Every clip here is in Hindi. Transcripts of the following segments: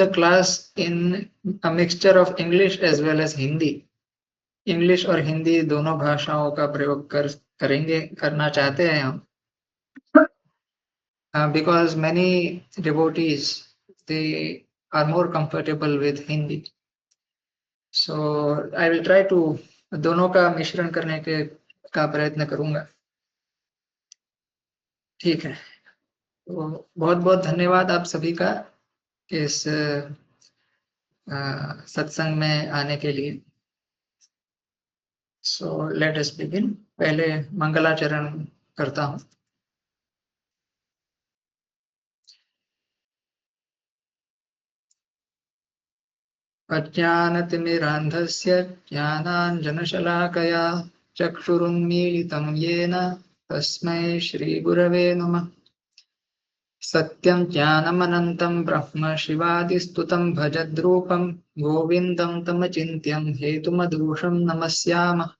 the class in a mixture of English as well as Hindi. English और हिंदी दोनों भाषाओं का प्रयोग करना चाहते हैं हम, because many devotees, they are more comfortable with Hindi. So I will try to दोनों का मिश्रण करने का प्रयत्न करूंगा। ठीक है, तो बहुत बहुत धन्यवाद आप सभी का इस सत्संग में आने के लिए। So let us begin. पहले मंगलाचरण करता हूँ। अज्ञानतिमिरान्धस्य ज्ञानाञ्जनशलाकया चक्षुरुन्मीलितं येन तस्मै श्रीगुरवे नमः। सत्यं ज्ञानमनन्तं ब्रह्म शिवादिस्तुतं भजद्रूपं गोविन्दं तमचिन्त्यं हेतुमदूषं नमस्यामः।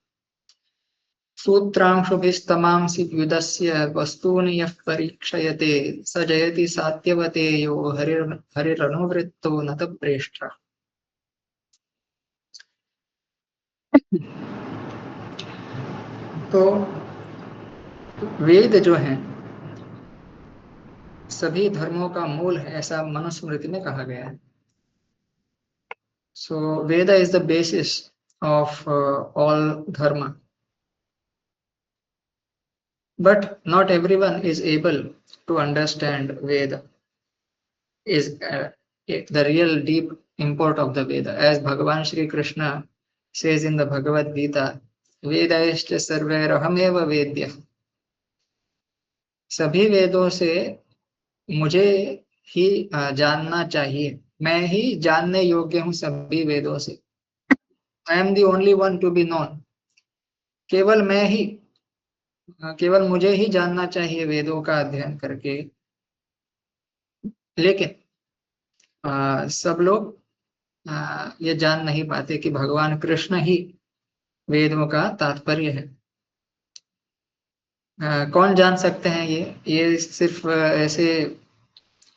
सूत्रांशुभिस्तमांसि व्युदस्य वस्तूनि यः परीक्षयते स जयति सात्यवतेयो हरिरनुवृत्तो नतप्रेष्ठः। तो वेद जो है सभी धर्मों का मूल है, ऐसा मनुस्मृति में कहा गया है। So Veda is the basis of all dharma, but not everyone is able to understand Veda is the real deep import of the Veda. As Bhagavan Shri Krishna says in the Bhagavad Gita, Vedaishcha sarvairahameva vedyah. सभी वेदों से मुझे ही जानना चाहिए, मैं ही जानने योग्य हूं सभी वेदों से। I am the only one to be known. केवल मैं ही, केवल मुझे ही जानना चाहिए वेदों का अध्ययन करके। लेकिन सब लोग ये जान नहीं पाते कि भगवान कृष्ण ही वेदों का तात्पर्य है। कौन जान सकते हैं ये सिर्फ ऐसे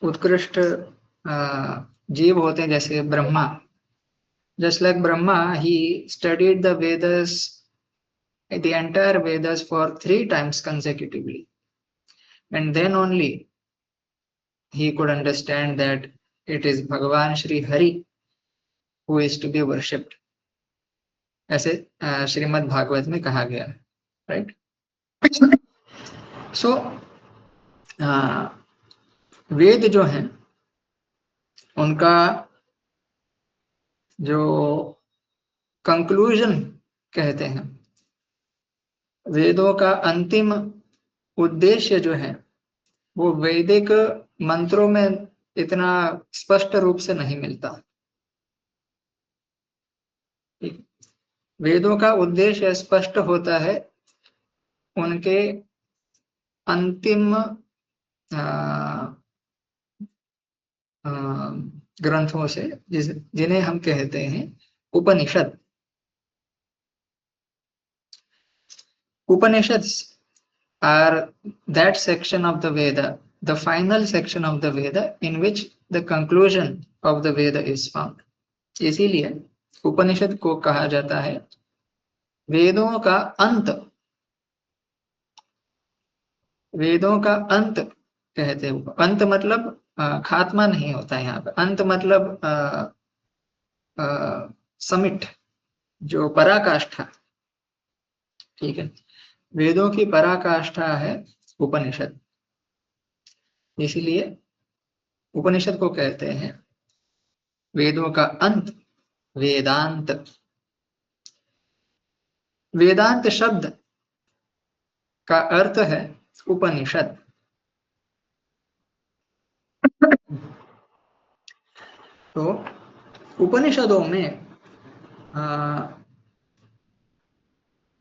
उत्कृष्ट जीव होते हैं जैसे Brahma. Just like Brahma, he studied the Vedas, the entire Vedas for 3 times consecutively, and then only he could understand that it is Bhagavan Shri Hari who is to be worshipped. ऐसे श्रीमद् भागवत में कहा गया है, right? So वेद जो हैं उनका जो कंक्लूजन कहते हैं, वेदों का अंतिम उद्देश्य जो है वो वैदिक मंत्रों में इतना स्पष्ट रूप से नहीं मिलता। वेदों का उद्देश्य स्पष्ट होता है उनके अंतिम ग्रंथों से, जिन्हें हम कहते हैं उपनिषद। Upanishads are that section of the Veda, the final section of the Veda, in which the conclusion of the Veda is found. इसीलिए उपनिषद को कहा जाता है वेदों का अंत। वेदों का अंत कहते हैं। अंत मतलब खात्मा नहीं होता है यहाँ पे। अंत मतलब समिट, जो पराकाष्ठा। ठीक है, वेदों की पराकाष्ठा है उपनिषद, इसीलिए उपनिषद को कहते हैं वेदों का अंत, वेदांत। वेदांत शब्द का अर्थ है उपनिषद। तो उपनिषदों में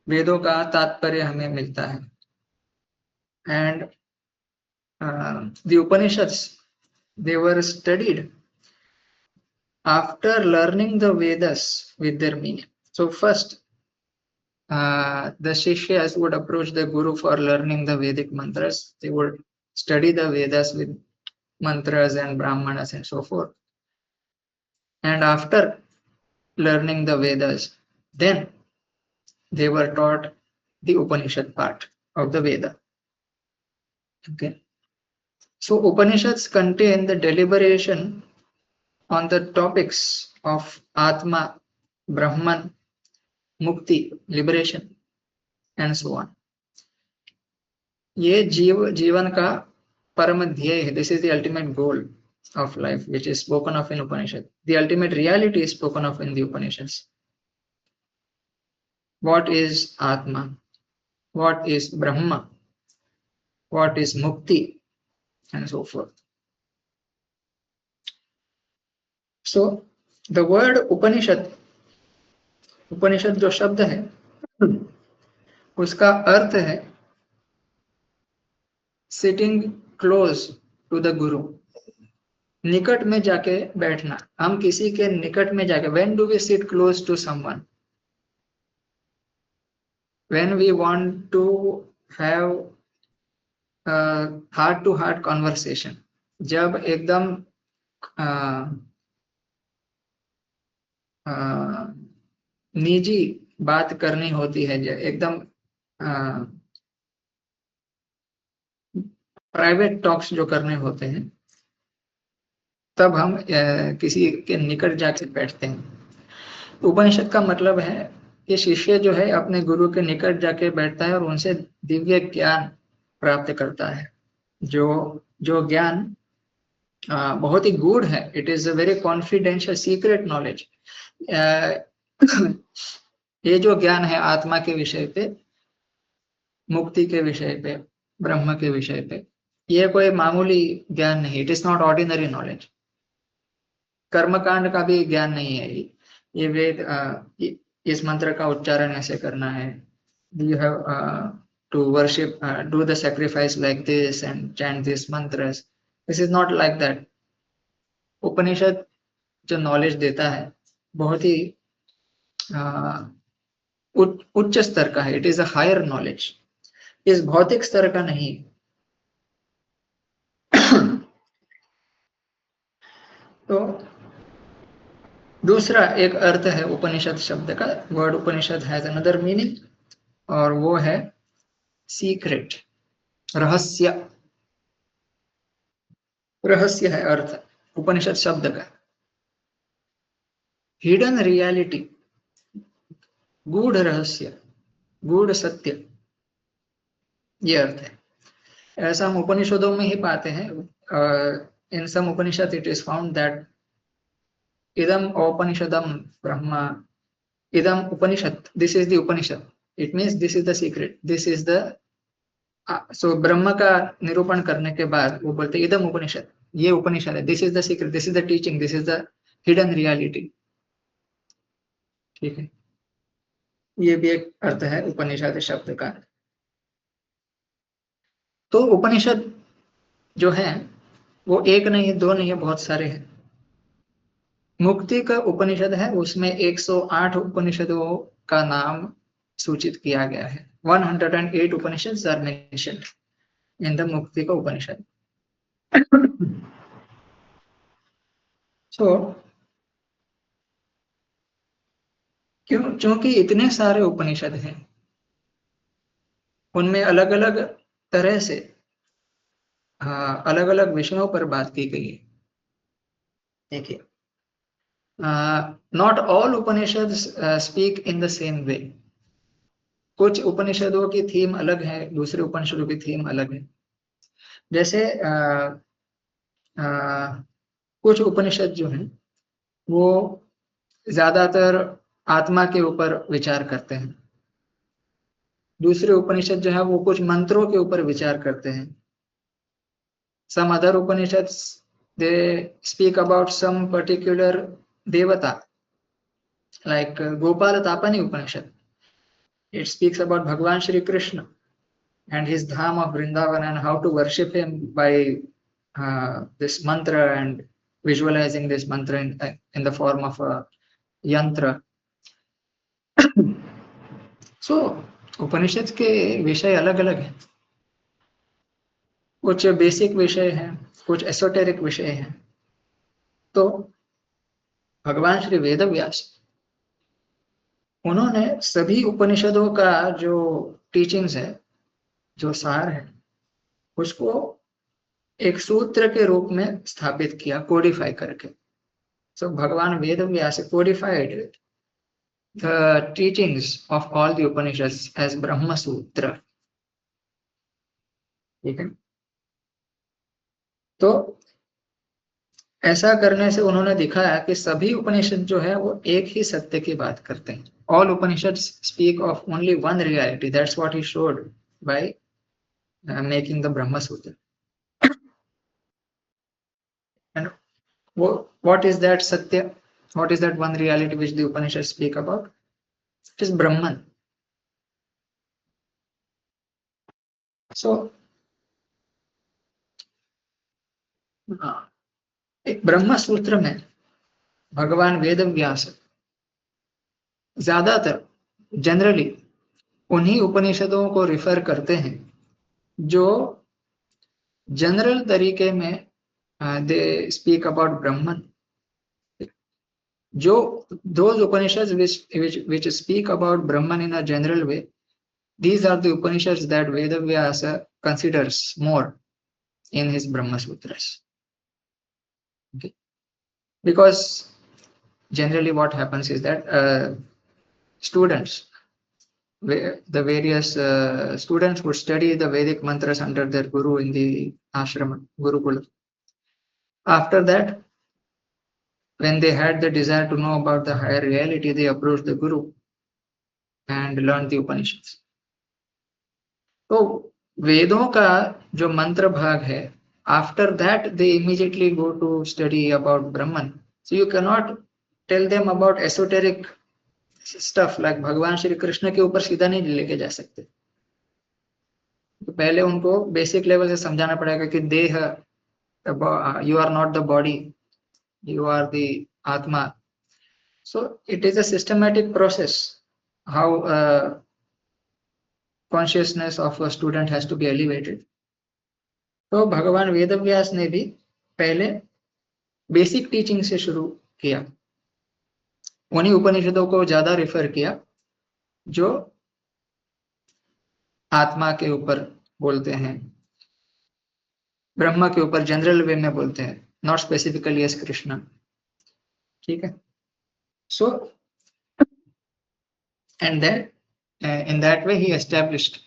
वेदों का तात्पर्य हमें मिलता है। And the Upanishads, they were studied after learning the Vedas with their meaning. So first the Shishyas would approach the Guru for learning the Vedic mantras. They would study the Vedas with mantras and Brahmanas and so forth. and after learning the Vedas, then they were taught the Upanishad part of the Veda. Okay. So Upanishads contain the deliberation on the topics of Atma, Brahman, Mukti, liberation, and so on. ये जीवन का परम ध्येय है. This is the ultimate goal of life, which is spoken of in Upanishad. The ultimate reality is spoken of in the Upanishads. What is Atma? What is Brahma? What is Mukti? And so forth. So, the word Upanishad जो शब्द है, उसका अर्थ है सिटिंग क्लोज टू द गुरु, निकट में जाके बैठना. हम किसी के निकट में जाके, when do we sit close to someone? When we want to have heart to heart conversation, जब एकदम निजी बात करनी होती है, एकदम प्राइवेट टॉक्स जो करने होते हैं, तब हम किसी के निकट जाकर बैठते हैं. उपनिषद का मतलब है कि शिष्य जो है अपने गुरु के निकट जाके बैठता है और उनसे दिव्य ज्ञान प्राप्त करता है. जो ज्ञान बहुत ही गूढ़ है. It is a very confidential secret knowledge. ये जो ज्ञान है आत्मा के विषय पे, मुक्ति के विषय पे, ब्रह्म के विषय पे, ये कोई मामूली ज्ञान नहीं. It is not ordinary knowledge. कर्मकांड का भी ज्ञान नहीं है ये वेद. इस मंत्र का उच्चारण ऐसे करना है. You have to worship, do the sacrifice like this and chant this mantras. This is not like that. Upanishad जो नॉलेज देता है बहुत ही उच्च स्तर का है. It is a higher knowledge. इस भौतिक स्तर का नहीं. तो दूसरा एक अर्थ है उपनिषद शब्द का. Word Upanishad has another meaning, और वो है सीक्रेट, रहस्य. रहस्य है अर्थ उपनिषद शब्द का. हिडन रियलिटी, गूढ़ रहस्य, गूढ़ सत्य, ये अर्थ है. ऐसा हम उपनिषदों में ही पाते हैं. In some Upanishad it is found that idam upanishadam brahma, idam upanishad, this is the upanishad. It means this is the secret, this is the so ब्रह्म का निरूपण करने के बाद वो बोलते हैं idam upanishad, ये उपनिषद है. this is the secret, this is the teaching, this is the hidden reality. ठीक है. ये भी एक अर्थ है उपनिषद शब्द का. तो उपनिषद जो है वो एक नहीं, दो नहीं है, बहुत सारे हैं. मुक्ति का उपनिषद है, उसमें 108 उपनिषदों का नाम सूचित किया गया है. 108 उपनिषद आर मेंशन्ड इन द मुक्ति का उपनिषद. सो क्योंकि इतने सारे उपनिषद हैं, उनमें अलग अलग तरह से अलग अलग विषयों पर बात की गई है. देखिए, not all Upanishad speak in the same way. कुछ उपनिषदों की थीम अलग है, दूसरे उपनिषदों की थीम अलग है. जैसे कुछ उपनिषद जो हैं वो ज्यादातर आत्मा के ऊपर विचार करते हैं. दूसरे उपनिषद जो है वो कुछ मंत्रों के ऊपर विचार करते हैं. Some other Upanishad they speak about some particular devata, like Gopala Tapani Upanishad. It speaks about Bhagwan Shri Krishna and his dham of Vrindavan and how to worship him by this mantra and visualizing this mantra in the form of a yantra. So उपनिषद के विषय अलग अलग हैं. कुछ बेसिक विषय हैं, कुछ एसोटेरिक विषय हैं. तो भगवान श्री वेदव्यास, उन्होंने सभी उपनिषदों का जो टीचिंग्स है, जो सार है, उसको एक सूत्र के रूप में स्थापित किया, कोडिफाई करके। So Bhagwan Vedavyasa codified the teachings of all the Upanishads as Brahma Sutra. ठीक है, तो ऐसा करने से उन्होंने दिखाया कि सभी उपनिषद जो है वो एक ही सत्य की बात करते हैं। All Upanishad speak of only one reality, that's what he showed by making the ब्रह्म सूत्र। And what is that satya, what is that one reality which the upanishads speak about? It is brahman. So एक ब्रह्म सूत्र में भगवान वेद व्यास ज्यादातर जनरली उन्हीं उपनिषदों को रिफर करते हैं जो जनरल तरीके में दे स्पीक अबाउट ब्रह्मन। जो those upanishads which speak about brahman in a general way, these are the upanishads that Vedavyasa considers more in his Brahma Sutras. Okay. Because generally what happens is that students, the various students would study the Vedic mantras under their guru in the ashrama, Gurukula. After that, when they had the desire to know about the higher reality, they approached the guru and learned the Upanishads. तो वेदों का जो मंत्र भाग है, after that they immediately go to study about Brahman. So you cannot tell them about esoteric stuff like भगवान श्री कृष्ण के ऊपर सीधा नहीं लेके जा सकते। तो पहले उनको बेसिक लेवल से समझाना पड़ेगा कि देह, you are not the body, you are the आत्मा. So it is a systematic process how consciousness of a student has to be elevated. तो भगवान वेदव्यास ने भी पहले बेसिक टीचिंग से शुरू किया, उन्हीं उपनिषदों को ज्यादा रेफर किया जो आत्मा के ऊपर बोलते हैं, ब्रह्मा के ऊपर जनरल वे में बोलते हैं, नॉट स्पेसिफिकली एज कृष्णा। ठीक है, so and then in that way he established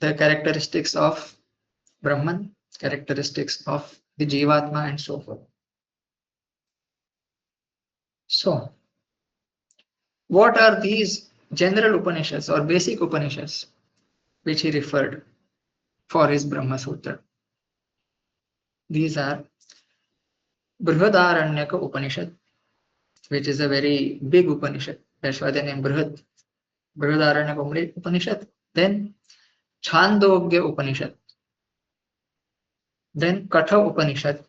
the characteristics of Brahman, characteristics of the Jivatma and so forth. So what are these general Upanishads or basic Upanishads which he referred for his Brahma Sutra? These are Brihadaranyaka Upanishad, which is a very big Upanishad, that's why the name Brihadaranyaka Upanishad. Then Chandogya Upanishad, then Katha Upanishad,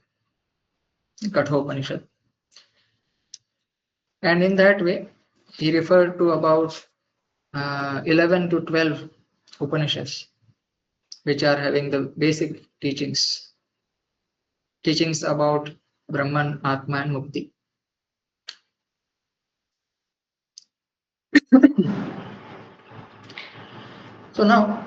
and in that way he referred to about 11 to 12 Upanishads which are having the basic teachings about Brahman, Atma and Mukti. So now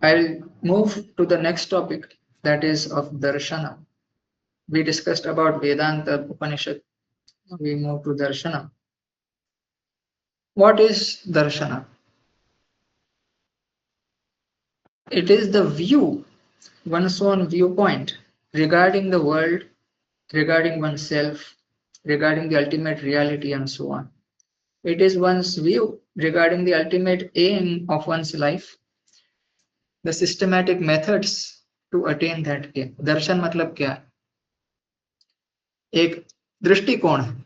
I'll move to the next topic, that is of Darshana. We discussed about Vedanta Upanishad. We move to Darshana. What is Darshana? It is the view, one's own viewpoint regarding the world, regarding oneself, regarding the ultimate reality and so on. It is one's view regarding the ultimate aim of one's life, the systematic methods to attain that aim. Darshan मतलब क्या है? एक दृष्टिकोण है,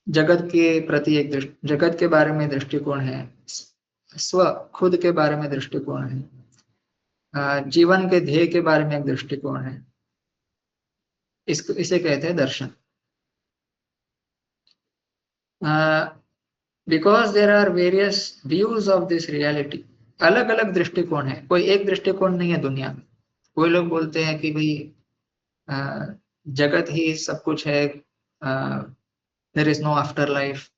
जगत के प्रति एक जगत के बारे में दृष्टिकोण है, स्व खुद के बारे में दृष्टिकोण है, जीवन के ध्येय के बारे में एक दृष्टिकोण है, इसे कहते हैं दर्शन। Because there are various views of this reality, अलग अलग दृष्टिकोण है, कोई एक दृष्टिकोण नहीं है दुनिया में। कोई लोग बोलते हैं कि भाई जगत ही सब कुछ है, there is no afterlife.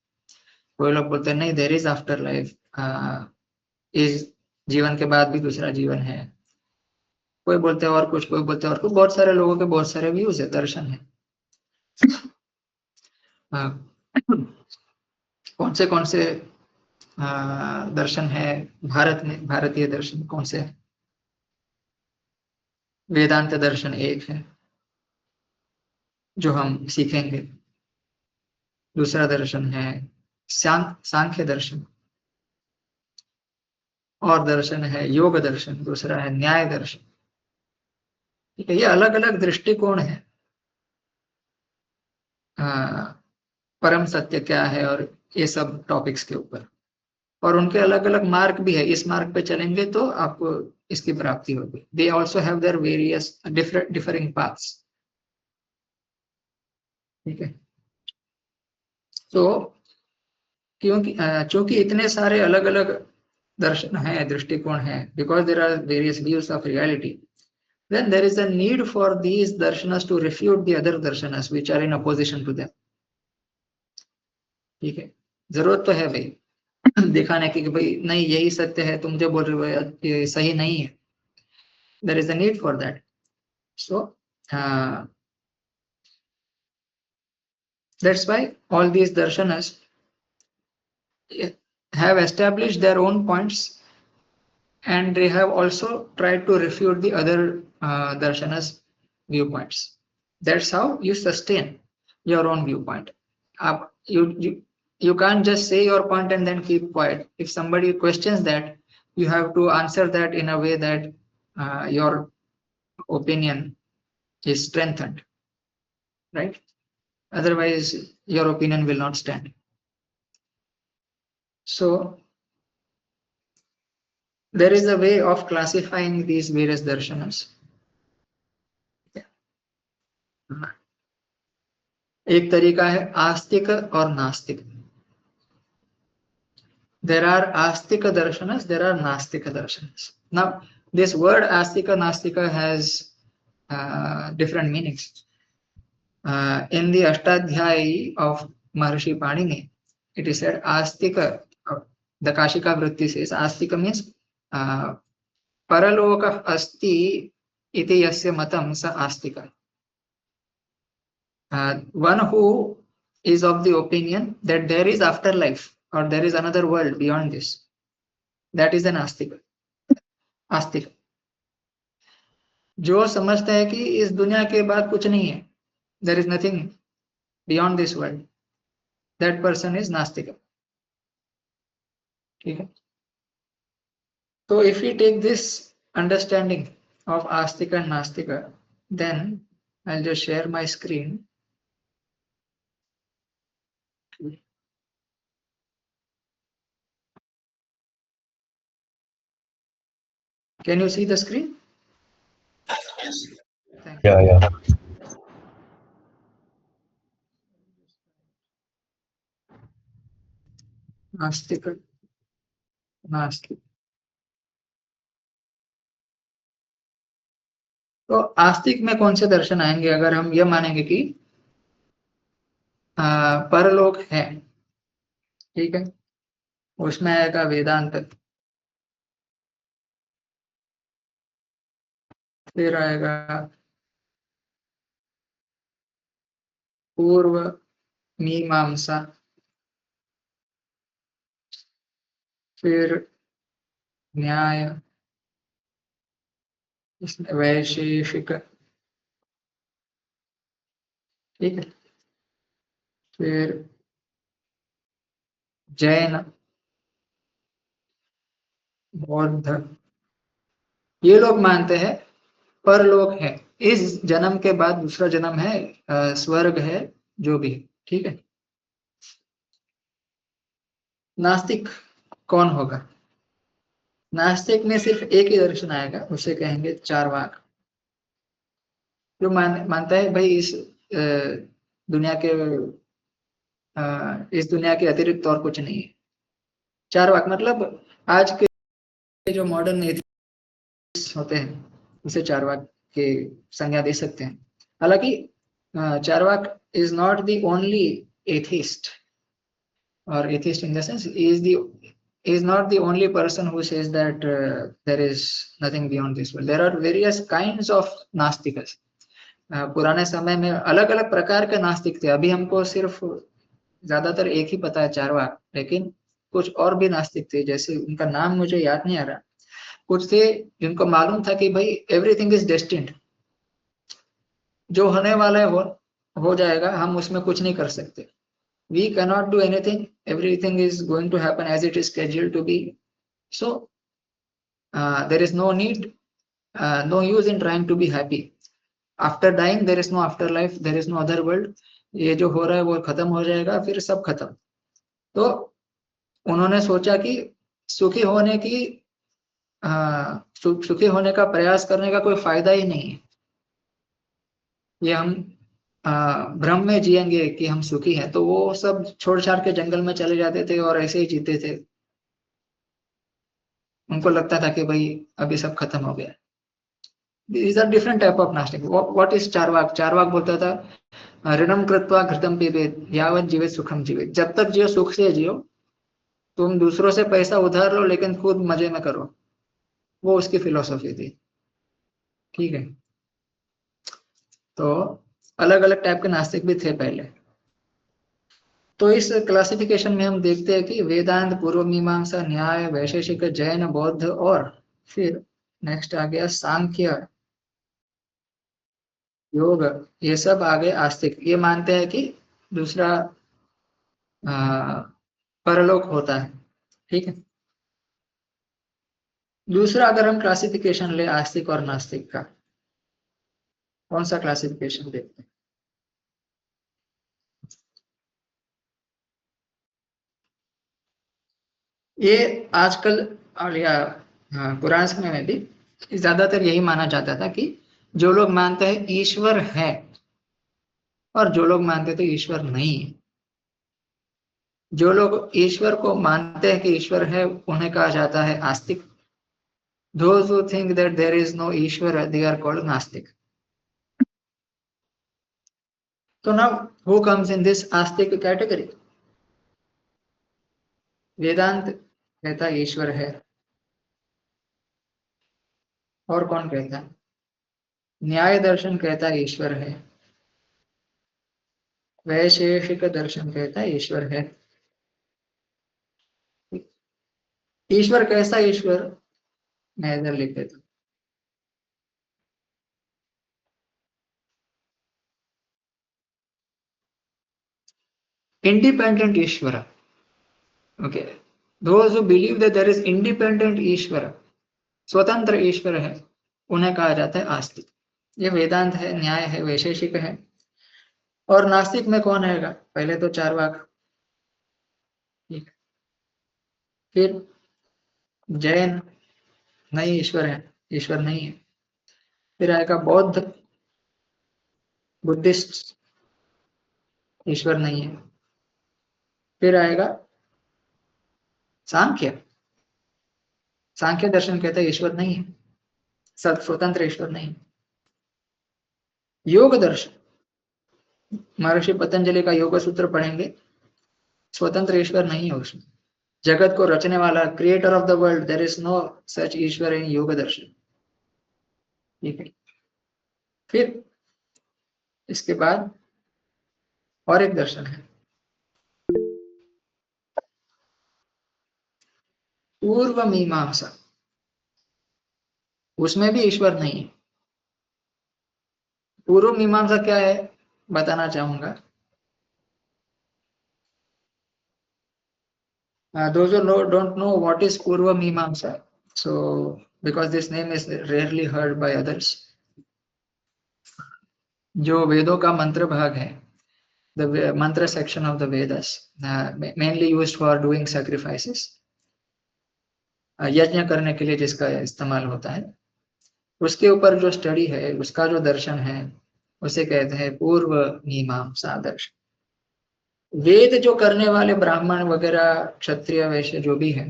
कोई लोग बोलते हैं नहीं, देयर इज आफ्टर लाइफ, इस जीवन के बाद भी दूसरा जीवन है। कोई बोलते हैं और कुछ, कोई बोलते हैं और कुछ। बहुत सारे लोगों के बहुत सारे व्यूज है, दर्शन है। कौन से दर्शन है भारत में? भारतीय दर्शन कौन से है? वेदांत दर्शन एक है जो हम सीखेंगे। दूसरा दर्शन है सांख्य दर्शन, और दर्शन है योग दर्शन, दूसरा है न्याय दर्शन। ठीक है, ये अलग अलग दृष्टिकोण है परम सत्य क्या है और ये सब टॉपिक्स के ऊपर। और उनके अलग अलग मार्ग भी है, इस मार्ग पे चलेंगे तो आपको इसकी प्राप्ति होगी। They also have their various differing paths. ठीक है, तो क्योंकि चूंकि इतने सारे अलग अलग दर्शन हैं, दृष्टिकोण हैं, because there are various views of reality, then there is a need for these darshanas to refute the other darshanas which are in opposition to them. ठीक है, जरूरत तो है भाई दिखाने की कि भाई नहीं यही सत्य है, तुम जो बोल रहे हो ये सही नहीं है। there is a need for that. So that's why all these darshanas have established their own points, and they have also tried to refute the other darshanas viewpoints. That's how you sustain your own viewpoint. You can't just say your point and then keep quiet. If somebody questions that, you have to answer that in a way that your opinion is strengthened, right? Otherwise your opinion will not stand. So there is a way of classifying these various darshanas. एक तरीका है आस्तिक और नास्तिक। There are astika darshanas, there are nastika darshanas. Now this word astika nastika has different meanings. In the Ashtadhyayi of Maharishi Panini, it is said astika, the Kashika Vritti says astika means paraloka asti iti yasya matam sa astika. One who is of the opinion that there is afterlife or there is another world beyond this, that is an astika. आस्तिक जो समझता है कि इस दुनिया के बाद कुछ नहीं है, there is nothing beyond this world, that person is nastik. ठीक है, तो if you take this understanding of astik and nastik, then I will just share my screen. Can you see the screen? Yeah. नास्तिक नास्तिक। तो आस्तिक में कौन से दर्शन आएंगे? अगर हम ये मानेंगे कि परलोक है, ठीक है, उसमें आएगा वेदांत, फिर आएगा पूर्व मीमांसा, फिर न्याय, इसमें वैशेषिक, ठीक है, फिर जैन, बौद्ध। ये लोग मानते हैं परलोक है, इस जन्म के बाद दूसरा जन्म है, स्वर्ग है, जो भी, ठीक है। नास्तिक कौन होगा? नास्तिक में सिर्फ एक ही दर्शन आएगा, उसे कहेंगे चार्वाक। जो मानता है भाई दुनिया के इस दुनिया के अतिरिक्त और कुछ नहीं है। चार्वाक मतलब आज के जो मॉडर्न एथिस्ट होते हैं उसे चार्वाक के संज्ञा दे सकते हैं। हालांकि Charvaka is not the only atheist, or atheist in the sense is not the only person who says that there is nothing beyond this world. There are various kinds of नास्तिकस. पुराने समय में अलग अलग प्रकार के नास्तिक थे. अभी हमको सिर्फ ज्यादातर एक ही पता है, चारवाक, लेकिन कुछ और भी नास्तिक थे, जैसे उनका नाम मुझे याद नहीं आ रहा. कुछ थे जिनको मालूम था कि भाई एवरीथिंग इज डेस्टिन्ड, जो होने वाला है हो जाएगा, हम उसमें कुछ नहीं कर सकते. We cannot do anything. Everything is going to happen as it is scheduled to be. So there is no need, no use in trying to be happy. After dying, there is no afterlife. There is no other world. ये जो हो रहा है वो खत्म हो जाएगा, फिर सब खत्म. तो उन्होंने सोचा कि सुखी होने की सुखी होने का प्रयास करने का कोई फायदा ही नहीं है. ये हम भ्रम में जिएंगे कि हम सुखी हैं. तो वो सब छोड़ छाड़ के जंगल में चले जाते थे और ऐसे ही जीते थे. उनको लगता था कि भाई अभी सब खत्म हो गया. These are different type of नास्तिक. What is Charvaka? चारवाक बोलता था ऋणम कृत्वा घृतम पिबेत यावत् जीवेत सुखम जीवेत. जब तक जियो सुख से जियो. तुम दूसरों से पैसा उधार लो लेकिन खुद मजे में करो. वो उसकी फिलोसॉफी थी. ठीक है. तो अलग अलग टाइप के नास्तिक भी थे पहले. तो इस क्लासिफिकेशन में हम देखते हैं कि वेदांत, पूर्व मीमांसा, न्याय, वैशेषिक, जैन, बौद्ध और फिर नेक्स्ट आ गया सांख्य, योग. ये सब आगे आस्तिक. ये मानते हैं कि दूसरा परलोक होता है. ठीक है. दूसरा अगर हम क्लासिफिकेशन ले आस्तिक और नास्तिक का, कौन सा क्लासिफिकेशन देखते हैं? ये आजकल और या पुराने समय में भी ज्यादातर यही माना जाता था कि जो लोग मानते हैं ईश्वर है और जो लोग मानते थे ईश्वर नहीं है. जो लोग ईश्वर को मानते हैं कि ईश्वर है उन्हें कहा जाता है आस्तिक. Those who think that there is no Ishwar, they are called नास्तिक. So now who comes in this Astik category? वेदांत कहता है ईश्वर है. और कौन कहता है? न्याय दर्शन कहता है ईश्वर है. वैशेषिक दर्शन कहता है ईश्वर है. ईश्वर कैसा ईश्वर? मैं इधर लिख देता हूं. Independent Ishwar. Okay. Those who believe that there is independent Ishwar, स्वतंत्र ईश्वर है, उन्हें कहा जाता है आस्तिक. ये वेदांत है, न्याय है, वैशेषिक है. और नास्तिक में कौन आएगा? पहले तो चारवाक. ठीक. फिर जैन, नहीं ईश्वर है, ईश्वर नहीं है. फिर आएगा बौद्ध, बुद्धिस्ट, ईश्वर नहीं है. फिर आएगा सांख्य. सांख्य दर्शन कहता है ईश्वर नहीं है, स्वतंत्र ईश्वर नहीं. योग दर्शन, महर्षि पतंजलि का योग सूत्र पढ़ेंगे, स्वतंत्र ईश्वर नहीं है उसमें. जगत को रचने वाला, creator of the world, there is no such Ishwar in Yoga Darshan. ठीक है. फिर इसके बाद और एक दर्शन है पूर्व मीमांसा. उसमें भी ईश्वर नहीं है. पूर्व मीमांसा क्या है बताना चाहूंगा. Those who don't know what is पूर्व मीमांसा, so because this name is rarely heard by others. जो वेदों का मंत्र भाग है, the mantra section of the Vedas, mainly used for doing sacrifices, यज्ञ करने के लिए जिसका इस्तेमाल होता है, उसके ऊपर जो स्टडी है, उसका जो दर्शन है, उसे कहते हैं पूर्व मीमांसा दर्शन. वेद जो करने वाले ब्राह्मण वगैरह, क्षत्रिय, वैश्य जो भी है,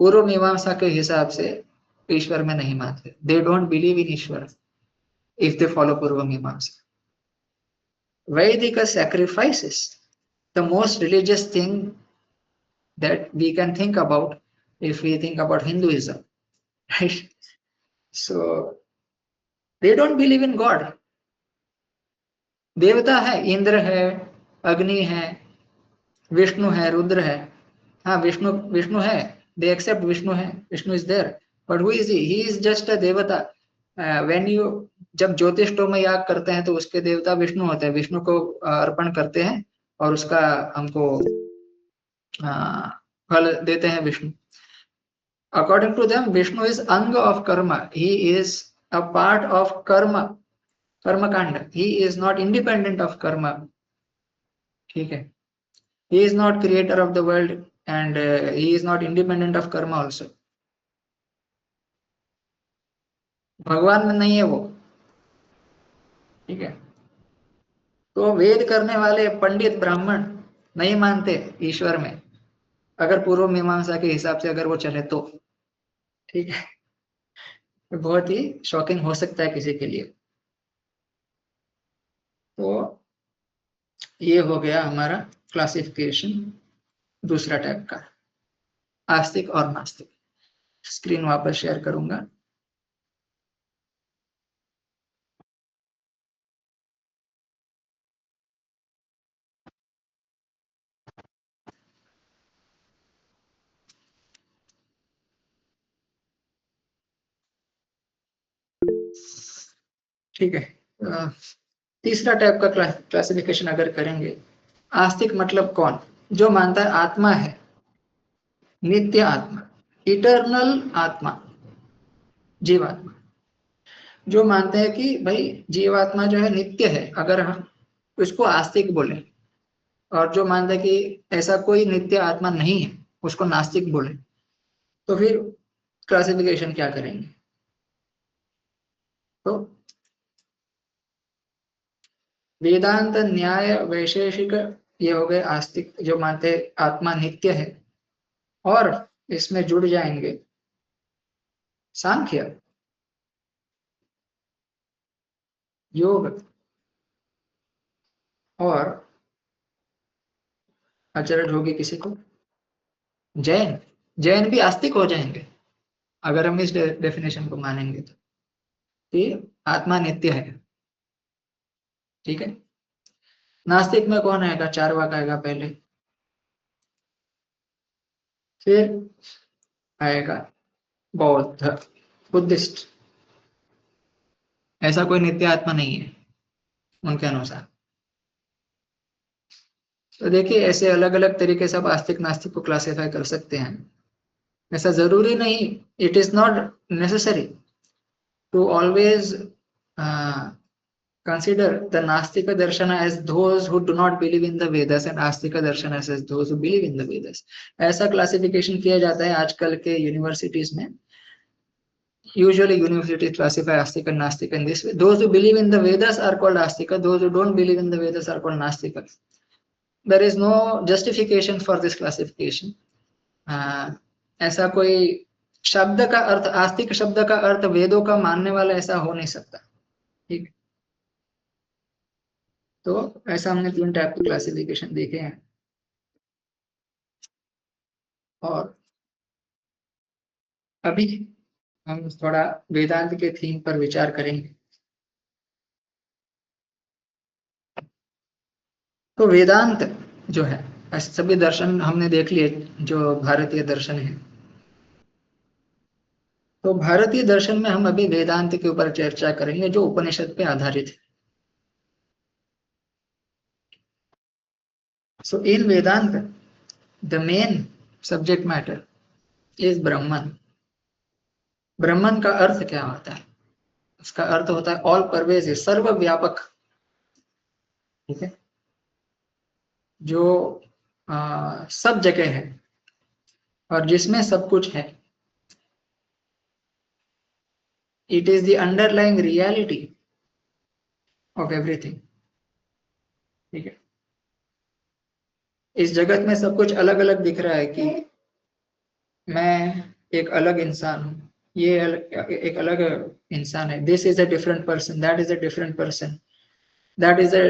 पूर्व मीमांसा के हिसाब से ईश्वर में नहीं मानते. They don't believe in Ishwar. if they follow Purva Mimamsa. Vedika sacrifices the most religious thing that we can think about if we think about Hinduism, right? So they don't believe in God. देवता है, इंद्र है, अग्नि है, विष्णु है, रुद्र है. हाँ, विष्णु है. They accept विष्णु है. Vishnu is there. But who is he? He is just a देवता. When you जब ज्योतिषों में याग करते हैं तो उसके देवता विष्णु होते हैं. विष्णु को अर्पण करते हैं और उसका हमको फल देते हैं Vishnu. According to them, Vishnu is anga of karma. He is a part of karma kanda. He is not independent of karma. ठीक है. He is not creator of the world and he is not independent of karma also. भगवान में नहीं है वो. ठीक है. तो वेद करने वाले पंडित ब्राह्मण नहीं मानते ईश्वर में, अगर पूर्व मीमांसा के हिसाब से अगर वो चले तो. ठीक है. बहुत ही शॉकिंग हो सकता है किसी के लिए. तो ये हो गया हमारा क्लासिफिकेशन दूसरा टाइप का, आस्तिक और नास्तिक. स्क्रीन वापस शेयर करूंगा. ठीक है. तीसरा टाइप का क्लासिफिकेशन अगर करेंगे, आस्तिक मतलब कौन? जो मानता है आत्मा है, नित्य आत्मा, इटर्नल आत्मा, जीवात्मा. जो मानते हैं कि भाई जीवात्मा जो है नित्य है, अगर हम उसको आस्तिक बोले. और जो मानते हैं कि ऐसा कोई नित्य आत्मा नहीं है, उसको नास्तिक बोले. तो फिर क्लासिफिकेशन क्या करेंगे? तो वेदांत, न्याय, वैशेषिक, ये हो गए आस्तिक जो मानते हैं आत्मा नित्य है. और इसमें जुड़ जाएंगे सांख्य, योग और अचरज होगी किसी को जैन. जैन भी आस्तिक हो जाएंगे अगर हम इस डेफिनेशन को मानेंगे तो, कि आत्मा नित्य है. ठीक है. नास्तिक में कौन आएगा? चार्वाक आएगा पहले, फिर आएगा बौद्ध, बुद्धिस्ट. ऐसा कोई नित्य आत्मा नहीं है उनके अनुसार. तो देखिए ऐसे अलग अलग तरीके से आप आस्तिक नास्तिक को क्लासिफाई कर सकते हैं. ऐसा जरूरी नहीं, it is not necessary to always consider the Nastika Darshana as those who do not believe in the Vedas and Astika Darshana as those who believe in the Vedas. ऐसा क्लासिफिकेशन किया जाता है आजकल के यूनिवर्सिटीज में. Usually universities classify Astika and Nastika in this way. Those who believe in the Vedas are called Astika. Those who don't believe in the Vedas are called Nastika. There is no justification for this classification. ऐसा कोई शब्द का अर्थ, आस्तिक शब्द का अर्थ वेदों का मानने वाला ऐसा हो नहीं सकता. ठीक. तो ऐसा हमने 3 टाइप के क्लासिफिकेशन देखे हैं. और अभी हम थोड़ा वेदांत के थीम पर विचार करेंगे. तो वेदांत जो है, ऐसे सभी दर्शन हमने देख लिए जो भारतीय दर्शन है. तो भारतीय दर्शन में हम अभी वेदांत के ऊपर चर्चा करेंगे जो उपनिषद पे आधारित है. So in Vedanta, the main subject matter is Brahman. ब्रह्मन का अर्थ क्या होता है? उसका अर्थ होता है ऑल परवेजिव, सर्वव्यापक. ठीक है. जो सब जगह है और जिसमें सब कुछ है. It is the underlying reality of everything. ठीक है. इस जगत में सब कुछ अलग अलग दिख रहा है कि मैं एक अलग इंसान हूं, ये एक अलग इंसान है. This is a different person, that is a different person, that is a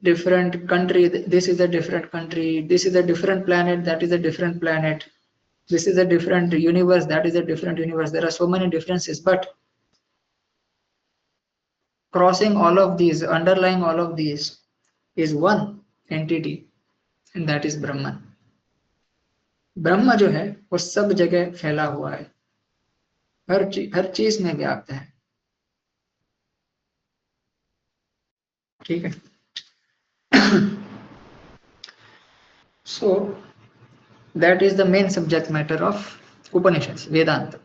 different country, this is a different country, this is a different planet, that is a different planet, this is a different universe, that is a different universe. There are so many differences, but crossing all of these, underlying all of these, is one entity, and that is Brahman. ब्रह्म जो है वो सब जगह फैला हुआ है, हर चीज में व्याप्त है. ठीक है. So that is the main subject matter of Upanishads, वेदांत.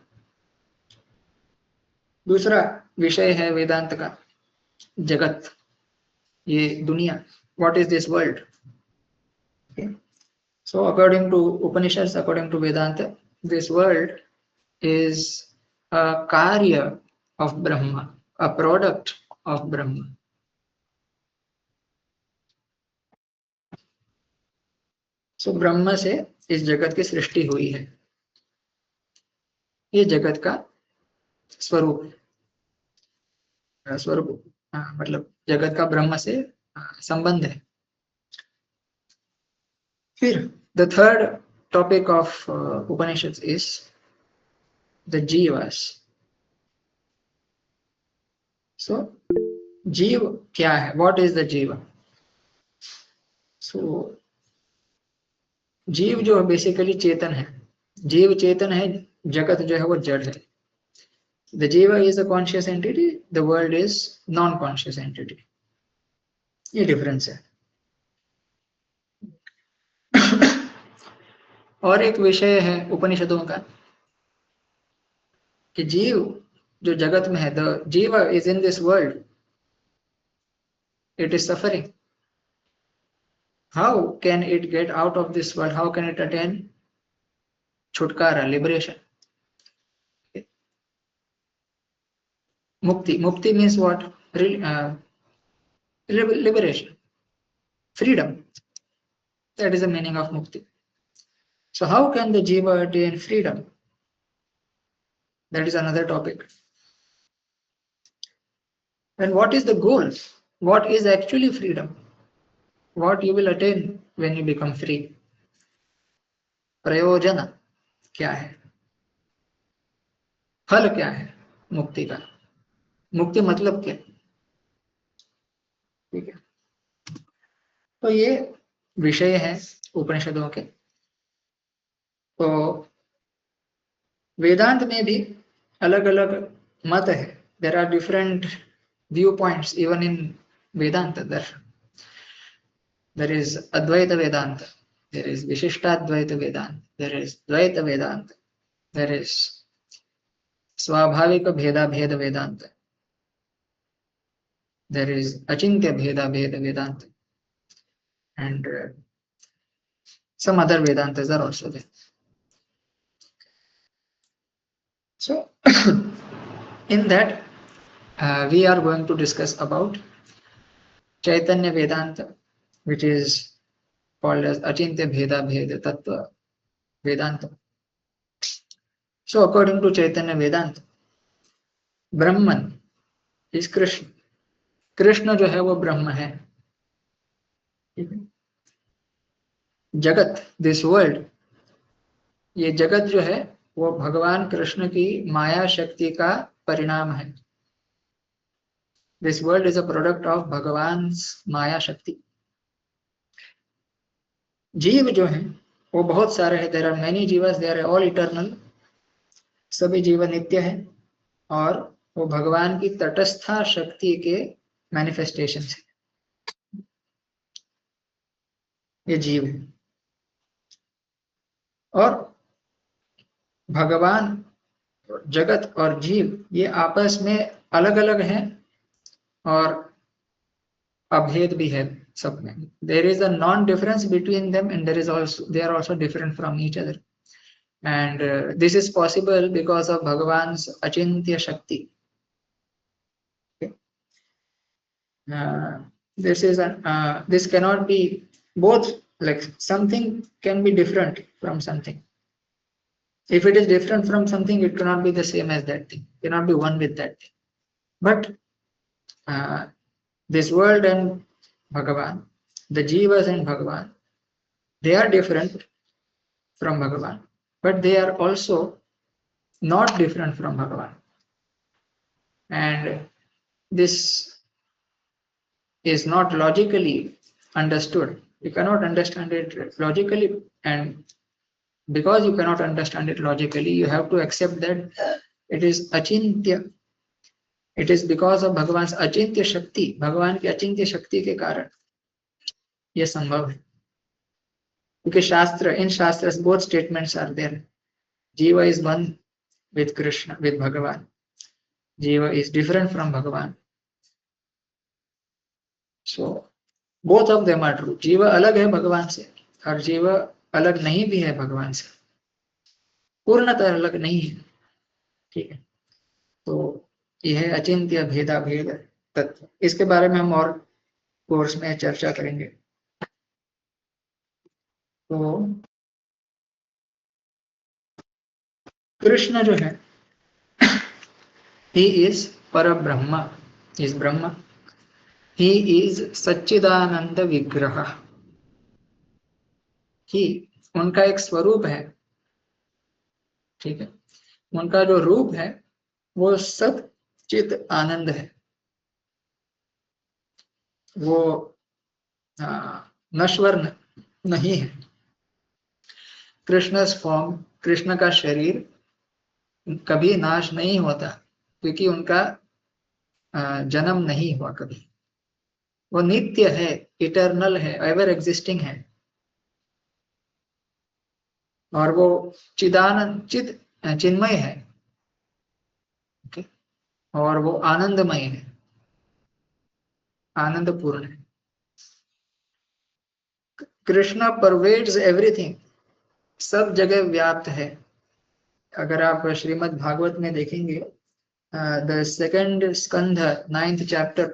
दूसरा विषय है वेदांत का जगत, ये दुनिया. What is this world? Okay. So according to Upanishads, according to Vedanta, this world is a karya of Brahma, a product of Brahma. So ब्रह्म से इस जगत की सृष्टि हुई है. ये जगत का स्वरूप है. स्वरूप मतलब जगत का ब्रह्म से संबंध है. फिर the third topic of Upanishads is the jivas. So जीव क्या है? What is the jiva? So जीव जो बेसिकली चेतन है, जीव चेतन है, जगत जो है वो जड़ है. The jiva is a conscious entity, the world is non-conscious entity. ये डिफरेंस है. और एक विषय है उपनिषदों का कि जीव जो जगत में है, द जीवा is in this world, it is suffering. How can it get out of this world? How can it attain छुटकारा, लिबरेशन? मुक्ति. मुक्ति means what? liberation, freedom. That is the meaning of mukti. So how can the jiva attain freedom? That is another topic. And what is the goal? What is actually freedom? What you will attain when you become free? प्रयोजन क्या है? फल क्या है मुक्ति का? मुक्ति मतलब क्या? ठीक है. तो ये विषय है उपनिषदों के. तो वेदांत में भी अलग अलग मत है. There are different viewpoints even in Vedanta. There is Advaita Vedanta, there is Vishishtadvaita Vedanta, there is Dvaita Vedanta, there is स्वाभाविक भेदाभेद वेदांत, there is Achintya भेदाभेद Vedanta, and some other Vedantas are also there. So in that we are going to discuss about Chaitanya Vedanta, which is called as Achintya Bheda Bheda Tattva Vedanta. So according to Chaitanya Vedanta, Brahman is Krishna. Krishna जो है वो ब्रह्म है. जगत, दिस वर्ल्ड, ये जगत जो है वो भगवान कृष्ण की माया शक्ति का परिणाम है. This world is a product of भगवान माया शक्ति. जीव जो है वो बहुत सारे हैं. देयर आर मेनी जीवस, दे आर ऑल इटर्नल. सभी जीव नित्य है और वो भगवान की तटस्था शक्ति के मैनिफेस्टेशन है. ये जीव है. और भगवान, जगत और जीव ये आपस में अलग अलग हैं और अभेद भी है सब में. There is a non difference between them and there is also, they are also different from each other. And this is possible because of Bhagavan's achintya shakti. Okay. This cannot be both, like something can be different from something. If it is different from something, it cannot be the same as that thing, cannot be one with that thing. But this world and Bhagavan, the Jivas and Bhagavan, they are different from Bhagavan, but they are also not different from Bhagavan. And this is not logically understood. You cannot understand it logically, and because you cannot understand it logically, you have to accept that it is achintya. It is because of Bhagavan's achintya shakti, भगवान की अचिंत्य शक्ति के कारण यह संभव है. क्योंकि शास्त्र, in shastras both statements are there. Jiva is one with Krishna, with Bhagavan. Jiva is different from Bhagavan. So both of them are true. जीवा अलग है भगवान से और जीवा अलग नहीं भी है भगवान से, पूर्णतः अलग नहीं है. ठीक है, तो यह है अचिंत्य भेदा भेद तत्व. इसके बारे में हम और कोर्स में चर्चा करेंगे. तो कृष्ण जो है, he is परब्रह्म, is ब्रह्म. he is सच्चिदानंद विग्रह. ही उनका एक स्वरूप है. ठीक है, उनका जो रूप है वो सच्चित आनंद है. वो नश्वर नहीं है. कृष्ण फॉर्म, कृष्ण का शरीर कभी नाश नहीं होता, क्योंकि उनका जन्म नहीं हुआ कभी. वो नित्य है, इटर्नल है, एवर एग्जिस्टिंग है. और वो चिदानंद, चिन्मय है. okay? और वो आनंदमय है, आनंदपूर्ण है. कृष्ण परवेड्स एवरीथिंग, सब जगह व्याप्त है. अगर आप श्रीमद् भागवत में देखेंगे, द सेकंड स्कंध, 9th chapter,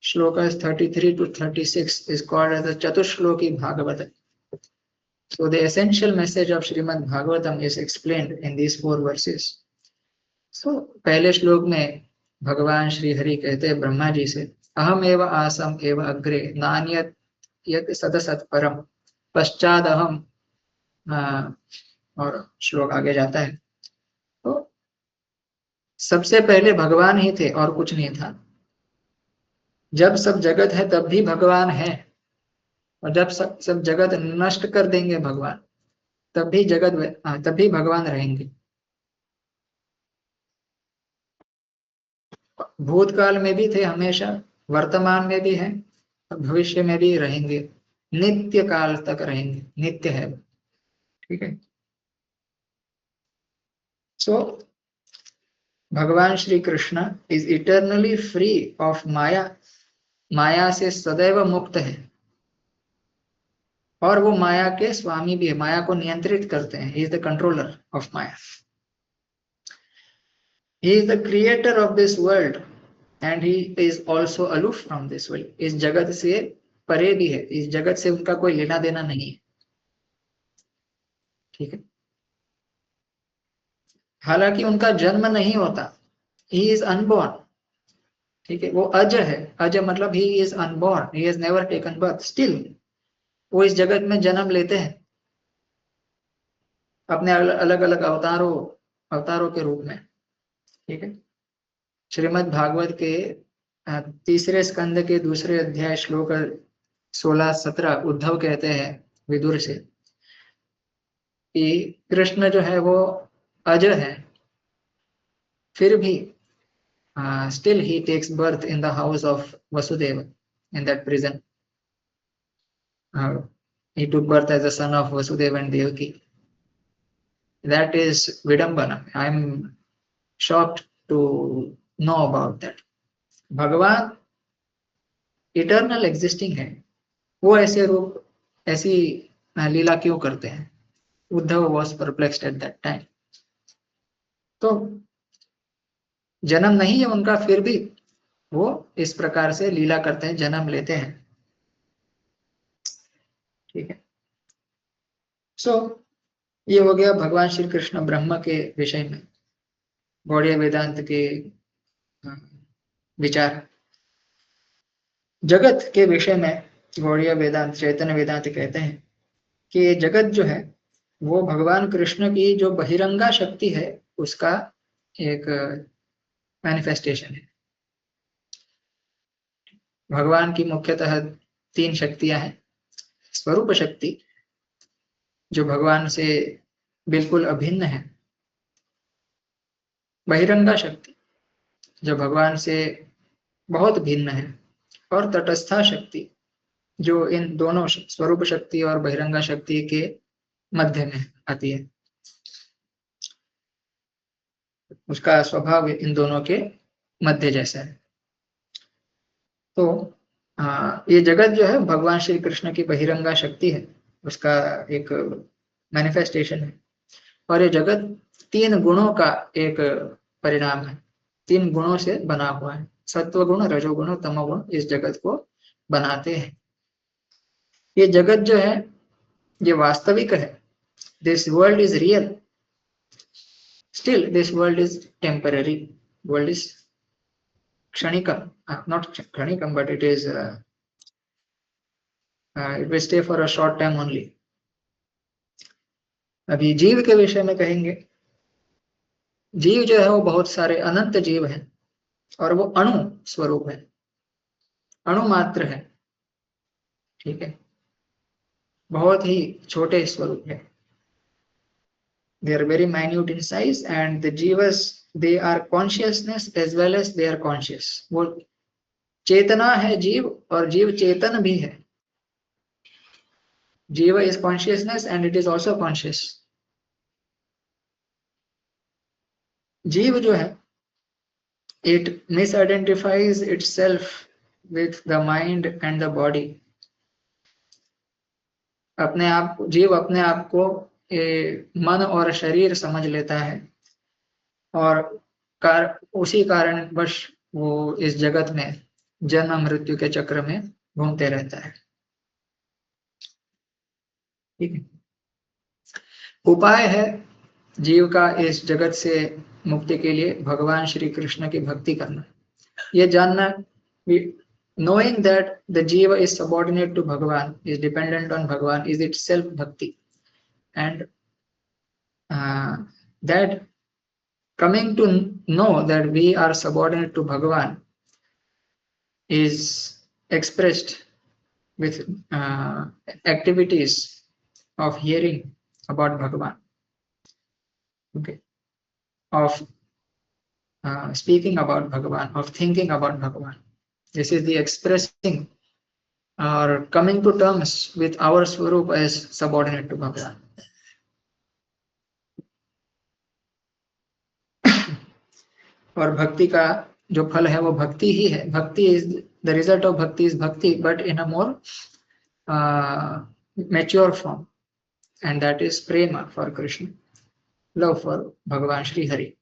shlokas 33 to 36 is called as the Chatushloki Bhagavata. So the essential message of Srimad Bhagavatam is explained in these 4 verses. So पहले श्लोक में भगवान श्री हरि कहते हैं ब्रह्मा जी से, अहम एव आसम एव अग्रे नान्यत यत् सदसत् परम पश्चाद अहम. और श्लोक आगे जाता है. तो सबसे पहले भगवान ही थे और कुछ नहीं था. जब सब जगत है तब भी भगवान है, और जब सब जगत नष्ट कर देंगे भगवान, तब भी भगवान रहेंगे. भूतकाल में भी थे हमेशा, वर्तमान में भी है, और भविष्य में भी रहेंगे. नित्य काल तक रहेंगे, नित्य है. ठीक है. So Bhagavan Shri Krishna is eternally free of maya. माया से सदैव मुक्त है, और वो माया के स्वामी भी है, माया को नियंत्रित करते हैं. He is the controller of Maya. He is the creator of this world and he is also aloof from this world. इस जगत से परे भी है, इस जगत से उनका कोई लेना देना नहीं है. ठीक है. हालांकि उनका जन्म नहीं होता, ही इज अनबॉर्न. ठीक है, वो अज है. अज मतलब he is unborn, he has never taken birth. Still वो इस जगत में जन्म लेते हैं अपने अलग अलग अवतारों के रूप में. ठीक है. श्रीमद् भागवत के 3रे स्कंद के 2रे अध्याय श्लोक 16-17 उद्धव कहते हैं विदुर से कि कृष्ण जो है वो अज है, फिर भी still he takes birth in the house of Vasudeva, in that prison. He took birth as a son of Vasudeva and Devaki. That is Vidambana. I am shocked to know about that. भगवान इटर्नल एग्जिस्टिंग है, वो ऐसे रूप, ऐसी लीला क्यों करते हैं? Uddhav was perplexed at that time. तो जन्म नहीं है उनका, फिर भी वो इस प्रकार से लीला करते हैं, जन्म लेते हैं. ठीक है. सो ये हो गया भगवान श्री कृष्ण ब्रह्म के विषय में गौड़ीय वेदांत के विचार। जगत के विषय में गौड़ीय वेदांत चैतन्य वेदांत कहते हैं कि ये जगत जो है वो भगवान कृष्ण की जो बहिरंगा शक्ति है उसका एक मैनिफेस्टेशन है। भगवान की मुख्यतः 3 शक्तियां हैं। स्वरूप शक्ति जो भगवान से बिल्कुल अभिन्न है, बहिरंगा शक्ति जो भगवान से बहुत भिन्न है, और तटस्था शक्ति जो इन दोनों स्वरूप शक्ति और बहिरंगा शक्ति के मध्य में आती है। उसका स्वभाव इन दोनों के मध्य जैसा है। तो ये जगत जो है भगवान श्री कृष्ण की बहिरंगा शक्ति है, उसका एक मैनिफेस्टेशन है। और ये जगत 3 गुणों का एक परिणाम है, 3 गुणों से बना हुआ है। सत्व गुण, रजोगुण, तमोगुण इस जगत को बनाते हैं। ये जगत जो है ये वास्तविक है। This world is real, still this world is temporary. World is kshanikam, not kshanikam, but it is it will stay for a short time only. अभी जीव के विषय में कहेंगे। जीव जो है वो बहुत सारे अनंत जीव हैं और वो अणु स्वरूप है, अणु मात्र है, ठीक है, बहुत ही छोटे स्वरूप है। They are very minute in size and the jivas they are consciousness as well as they are conscious. वो चेतना है जीव और जीव चेतन भी है। जीव is consciousness and it is also conscious. जीव जो है it misidentifies itself with the mind and the body. जीव अपने आप को मन और शरीर समझ लेता है और उसी कारणवश वो इस जगत में जन्म मृत्यु के चक्र में घूमते रहता है। ठीक है, उपाय है जीव का इस जगत से मुक्ति के लिए भगवान श्री कृष्ण की भक्ति करना। ये जानना, knowing that the jiva is subordinate to Bhagavan, is dependent on Bhagavan, is itself bhakti, and that coming to know that we are subordinate to Bhagavan is expressed with activities of hearing about Bhagavan, okay, of speaking about Bhagavan, of thinking about Bhagavan. This is the expressing or coming to terms with our Swarup as subordinate to Bhagavan. और भक्ति का जो फल है वो भक्ति ही है। भक्ति इज द रिजल्ट ऑफ भक्ति इज भक्ति, but in a more mature form, and that is Prem for Krishna, love for भगवान Shri Hari.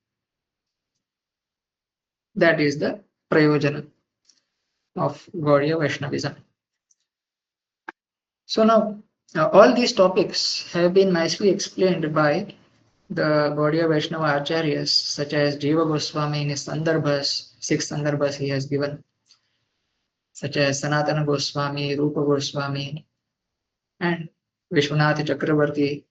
That is the prayojana of Gaudiya Vaishnavism. So now all these topics have been nicely explained by the Gaudiya Vaishnava Acharyas, such as Jiva Goswami in his Sandarbhas, 6 Sandarbhas he has given, such as Sanatana Goswami, Rupa Goswami, and Vishwanath Chakravarti,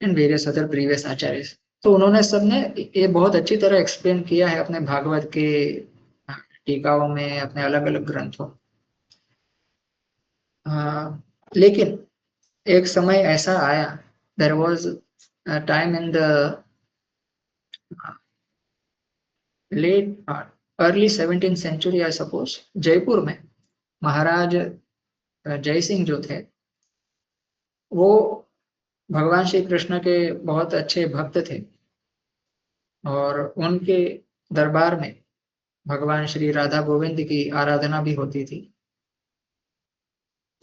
and various other previous Acharyas. तो उन्होंने सबने ये बहुत अच्छी तरह एक्सप्लेन किया है अपने भागवत के टीकाओं में, अपने अलग अलग ग्रंथों. लेकिन एक समय ऐसा आया, there was a time in the late early 17th century I suppose, Jaipur में महाराज जय सिंह जो थे वो भगवान श्री कृष्ण के बहुत अच्छे भक्त थे और उनके दरबार में भगवान श्री राधा गोविंद की आराधना भी होती थी.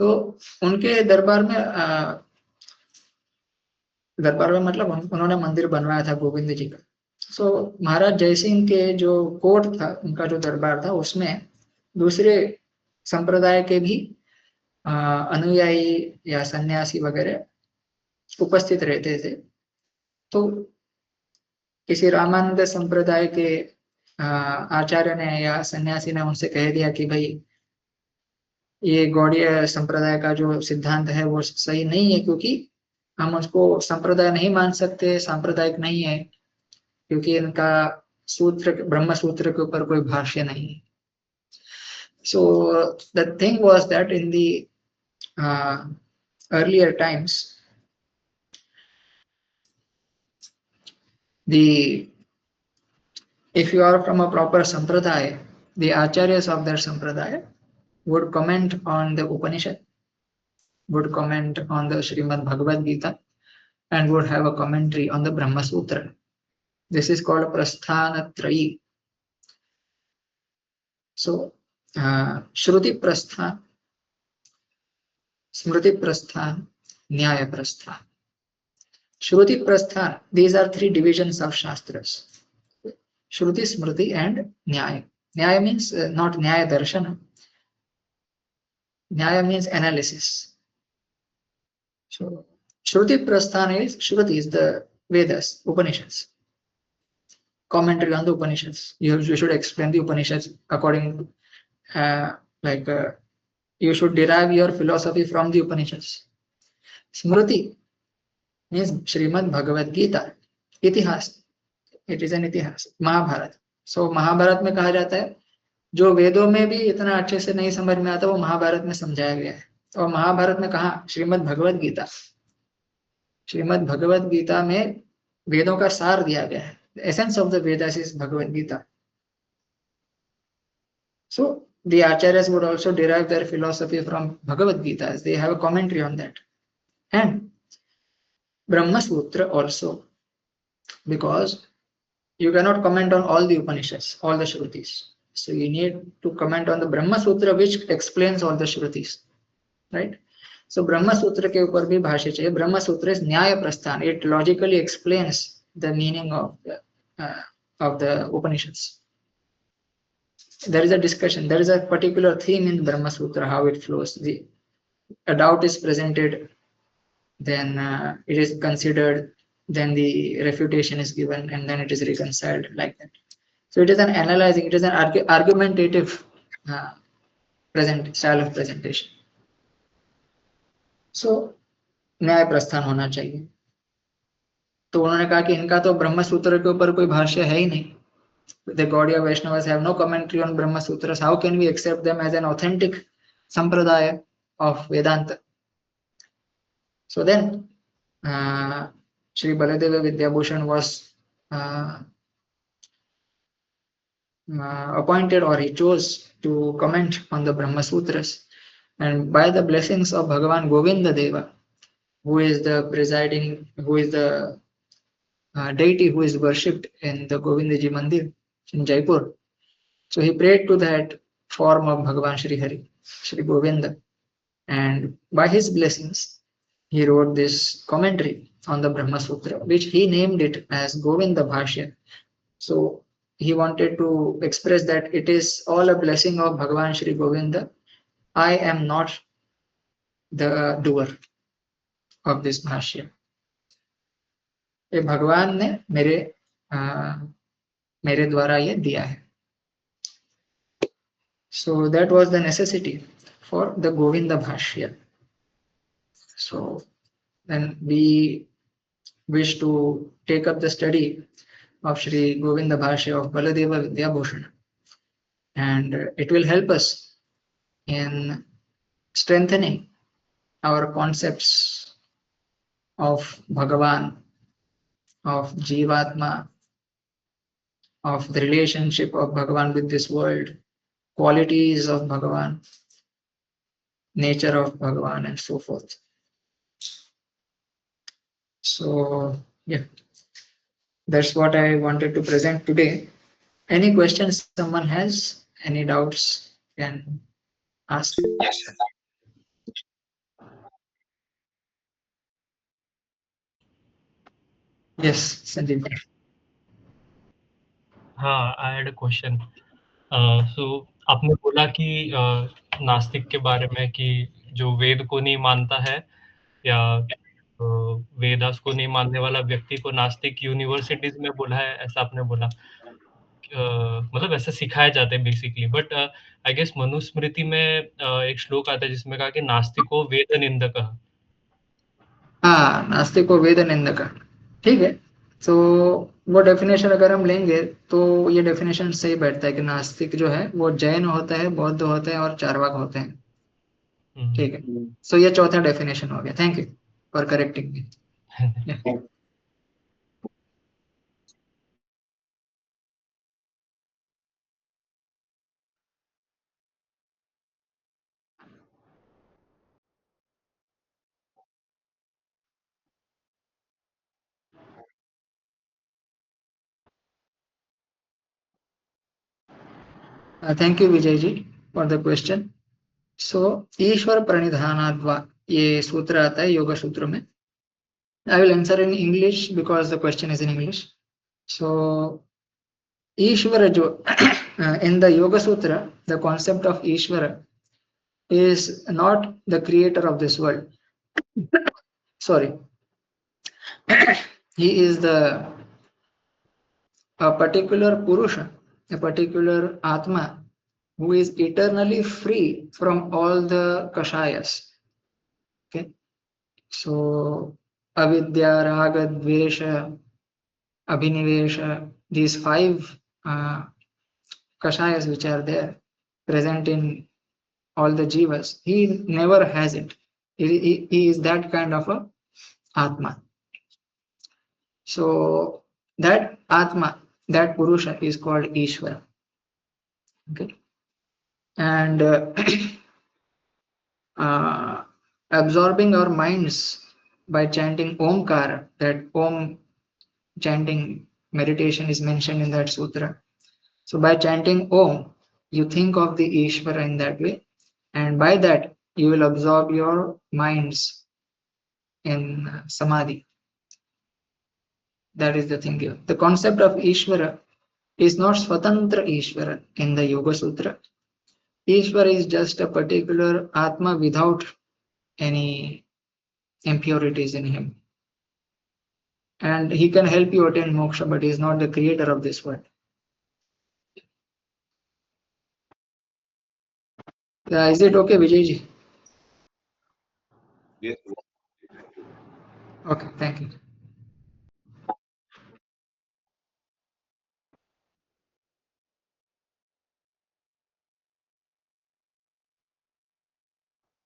तो उनके दरबार में मतलब उन्होंने मंदिर बनवाया था गोविंद जी का. सो महाराज जयसिंह के जो कोर्ट था, उनका जो दरबार था, उसमें दूसरे संप्रदाय के भी अनुयायी या सन्यासी वगैरह उपस्थित रहते थे। तो किसी रामानंद संप्रदाय के आचार्य ने या सन्यासी ने उनसे कह दिया कि भाई ये गौड़ीय संप्रदाय का जो सिद्धांत है वो सही नहीं है, क्योंकि हम उसको संप्रदाय नहीं मान सकते, सांप्रदायिक नहीं है, क्योंकि इनका सूत्र, ब्रह्म सूत्र के ऊपर कोई भाष्य नहीं है। So the thing was that in the earlier times, if you are from a proper sampradaya, the acharyas of that sampradaya would comment on the Upanishad, would comment on the Srimad Bhagavad Gita, and would have a commentary on the Brahma Sutra. This is called Prasthanatrayi. So, Shruti Prasthan, Smriti Prasthan, Nyaya Prasthan. Shruti Prasthan, these are three divisions of Shastras. Shruti, Smriti and Nyaya. Nyaya means not Nyaya Darshana. Nyaya means analysis. So, Shruti Prasthana is, Shruti is the Vedas, Upanishads. Commentary on the Upanishads. You should explain the Upanishads according to, you should derive your philosophy from the Upanishads. Smriti means Srimad Bhagavad Gita. Itihas. It is an itihas. Mahabharat. So Mahabharat में कहा जाता है जो वेदों में भी इतना अच्छे से नहीं समझ में आता वो महाभारत में समझाया गया है। और महाभारत में कहा श्रीमद् भगवद गीता, श्रीमद् भगवद गीता में वेदों का सार दिया गया है। The essence of the Vedas is Bhagavad Gita. So the acharyas would also derive their philosophy from Bhagavad Gita, as they have a commentary on that. And Brahma Sutra also, because you cannot comment on all the Upanishads, all the Shrutis. So you need to comment on the Brahma Sutra, which explains all the Shrutis, right? So Brahma Sutra के ऊपर भी भाष्य चाहिए. Brahma Sutra is Nyaya Prasthan. It logically explains the meaning of the Upanishads. There is a discussion. There is a particular theme in Brahma Sutra, how it flows. A doubt is presented, then it is considered, then the refutation is given, and then it is reconciled, like that. So it is an analyzing, it is an argumentative style of presentation. So न्याय प्रस्थान होना चाहिए. तो उन्होंने कहा कि इनका तो ब्रह्म सूत्र के ऊपर कोई भाष्य है ही नहीं. The Gaudiya Vaishnavas have no commentary on Brahma Sutras. How can we accept them as an authentic sampradaya of Vedanta? So then Sri Baladeva Vidyabhushan was appointed, or he chose to comment on the Brahma Sutras, and by the blessings of Bhagavan Govinda Deva, who is the presiding, who is the deity who is worshipped in the Govindaji Mandir in Jaipur. So he prayed to that form of Bhagavan Shri Hari, Shri Govinda, and by his blessings he wrote this commentary on the Brahma Sutra, which he named it as Govinda Bhashya. So he wanted to express that it is all a blessing of Bhagavan Shri Govinda. I am not the doer of this Bhashya. ये भगवान ने मेरे द्वारा ये दिया है. So that was the necessity for the Govinda Bhashya. So then we wish to take up the study of Shri Govinda Bhashya of Baladeva Vidyabhushan, and it will help us in strengthening our concepts of Bhagavan, of Jivatma, of the relationship of Bhagavan with this world, qualities of Bhagavan, nature of Bhagavan, and so forth. So yeah, that's what I wanted to present today. Any questions someone has? Any doubts can ask. Yes, Sanjeev. हाँ, I had a question. So आपने बोला कि नास्तिक के बारे में कि जो वेद को नहीं मानता है या वेदास को नहीं मानने वाला व्यक्ति को नास्तिक यूनिवर्सिटीज में बोला है, ऐसा आपने बोला। मतलब ऐसा सिखाया जाता है basically, but I guess Manusmriti में एक श्लोक आता है जिसमें कहा कि नास्तिको वेद निंदकः। हाँ, नास्तिको वेद निंदक, ठीक है। तो वो डेफिनेशन अगर हम लेंगे तो ये डेफिनेशन सही बैठता है कि नास्तिक जो है वो जैन होता है, बौद्ध होते हैं और चार्वाक होते हैं, ठीक है। सो ये चौथा डेफिनेशन हो गया। Thank you for correcting me. Thank you Vijay ji for the question. So Ishwar प्रणिधानाद्वा ये सूत्र आता है योगा सूत्र में। I will answer in English because the question is in English. So Ishwar जो in the Yoga Sutra, the concept of Ishwar is not the creator of this world. Sorry. He is a particular Purusha, a particular Atma who is eternally free from all the Kashayas. Okay. So avidya, raga, dvesha, abhinivesha, these 5 Kashayas which are there present in all the jivas, he never has it. He is that kind of a Atma. So that Atma, that Purusha is called Ishvara. Okay. And absorbing our minds by chanting Omkara, that Om chanting meditation is mentioned in that sutra. So by chanting Om, you think of the Ishvara in that way, and by that you will absorb your minds in Samadhi. That is the thing here. The concept of Ishvara is not Swatantra Ishvara in the Yoga Sutra. Ishvara is just a particular Atma without any impurities in him. And he can help you attain moksha, but he is not the creator of this world. Is it okay, Vijayji? Yes. Okay, thank you.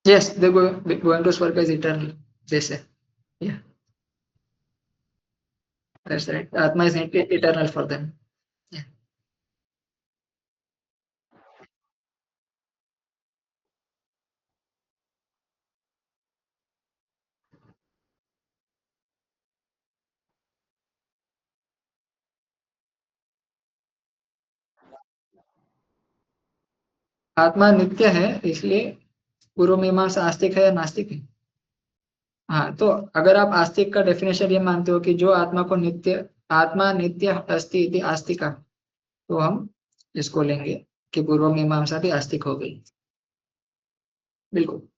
Yes, they're going to Swarga is eternal, they say. Yeah. That's right. Atma is eternal for them. Yeah. आत्मा नित्य है, इसलिए पूर्व मीमांसा आस्तिक है या नास्तिक है? हाँ, तो अगर आप आस्तिक का डेफिनेशन ये मानते हो कि जो आत्मा को नित्य, आत्मा नित्य अस्ति इति आस्तिका, तो हम इसको लेंगे कि पूर्व मीमांसा भी आस्तिक हो गई। बिल्कुल।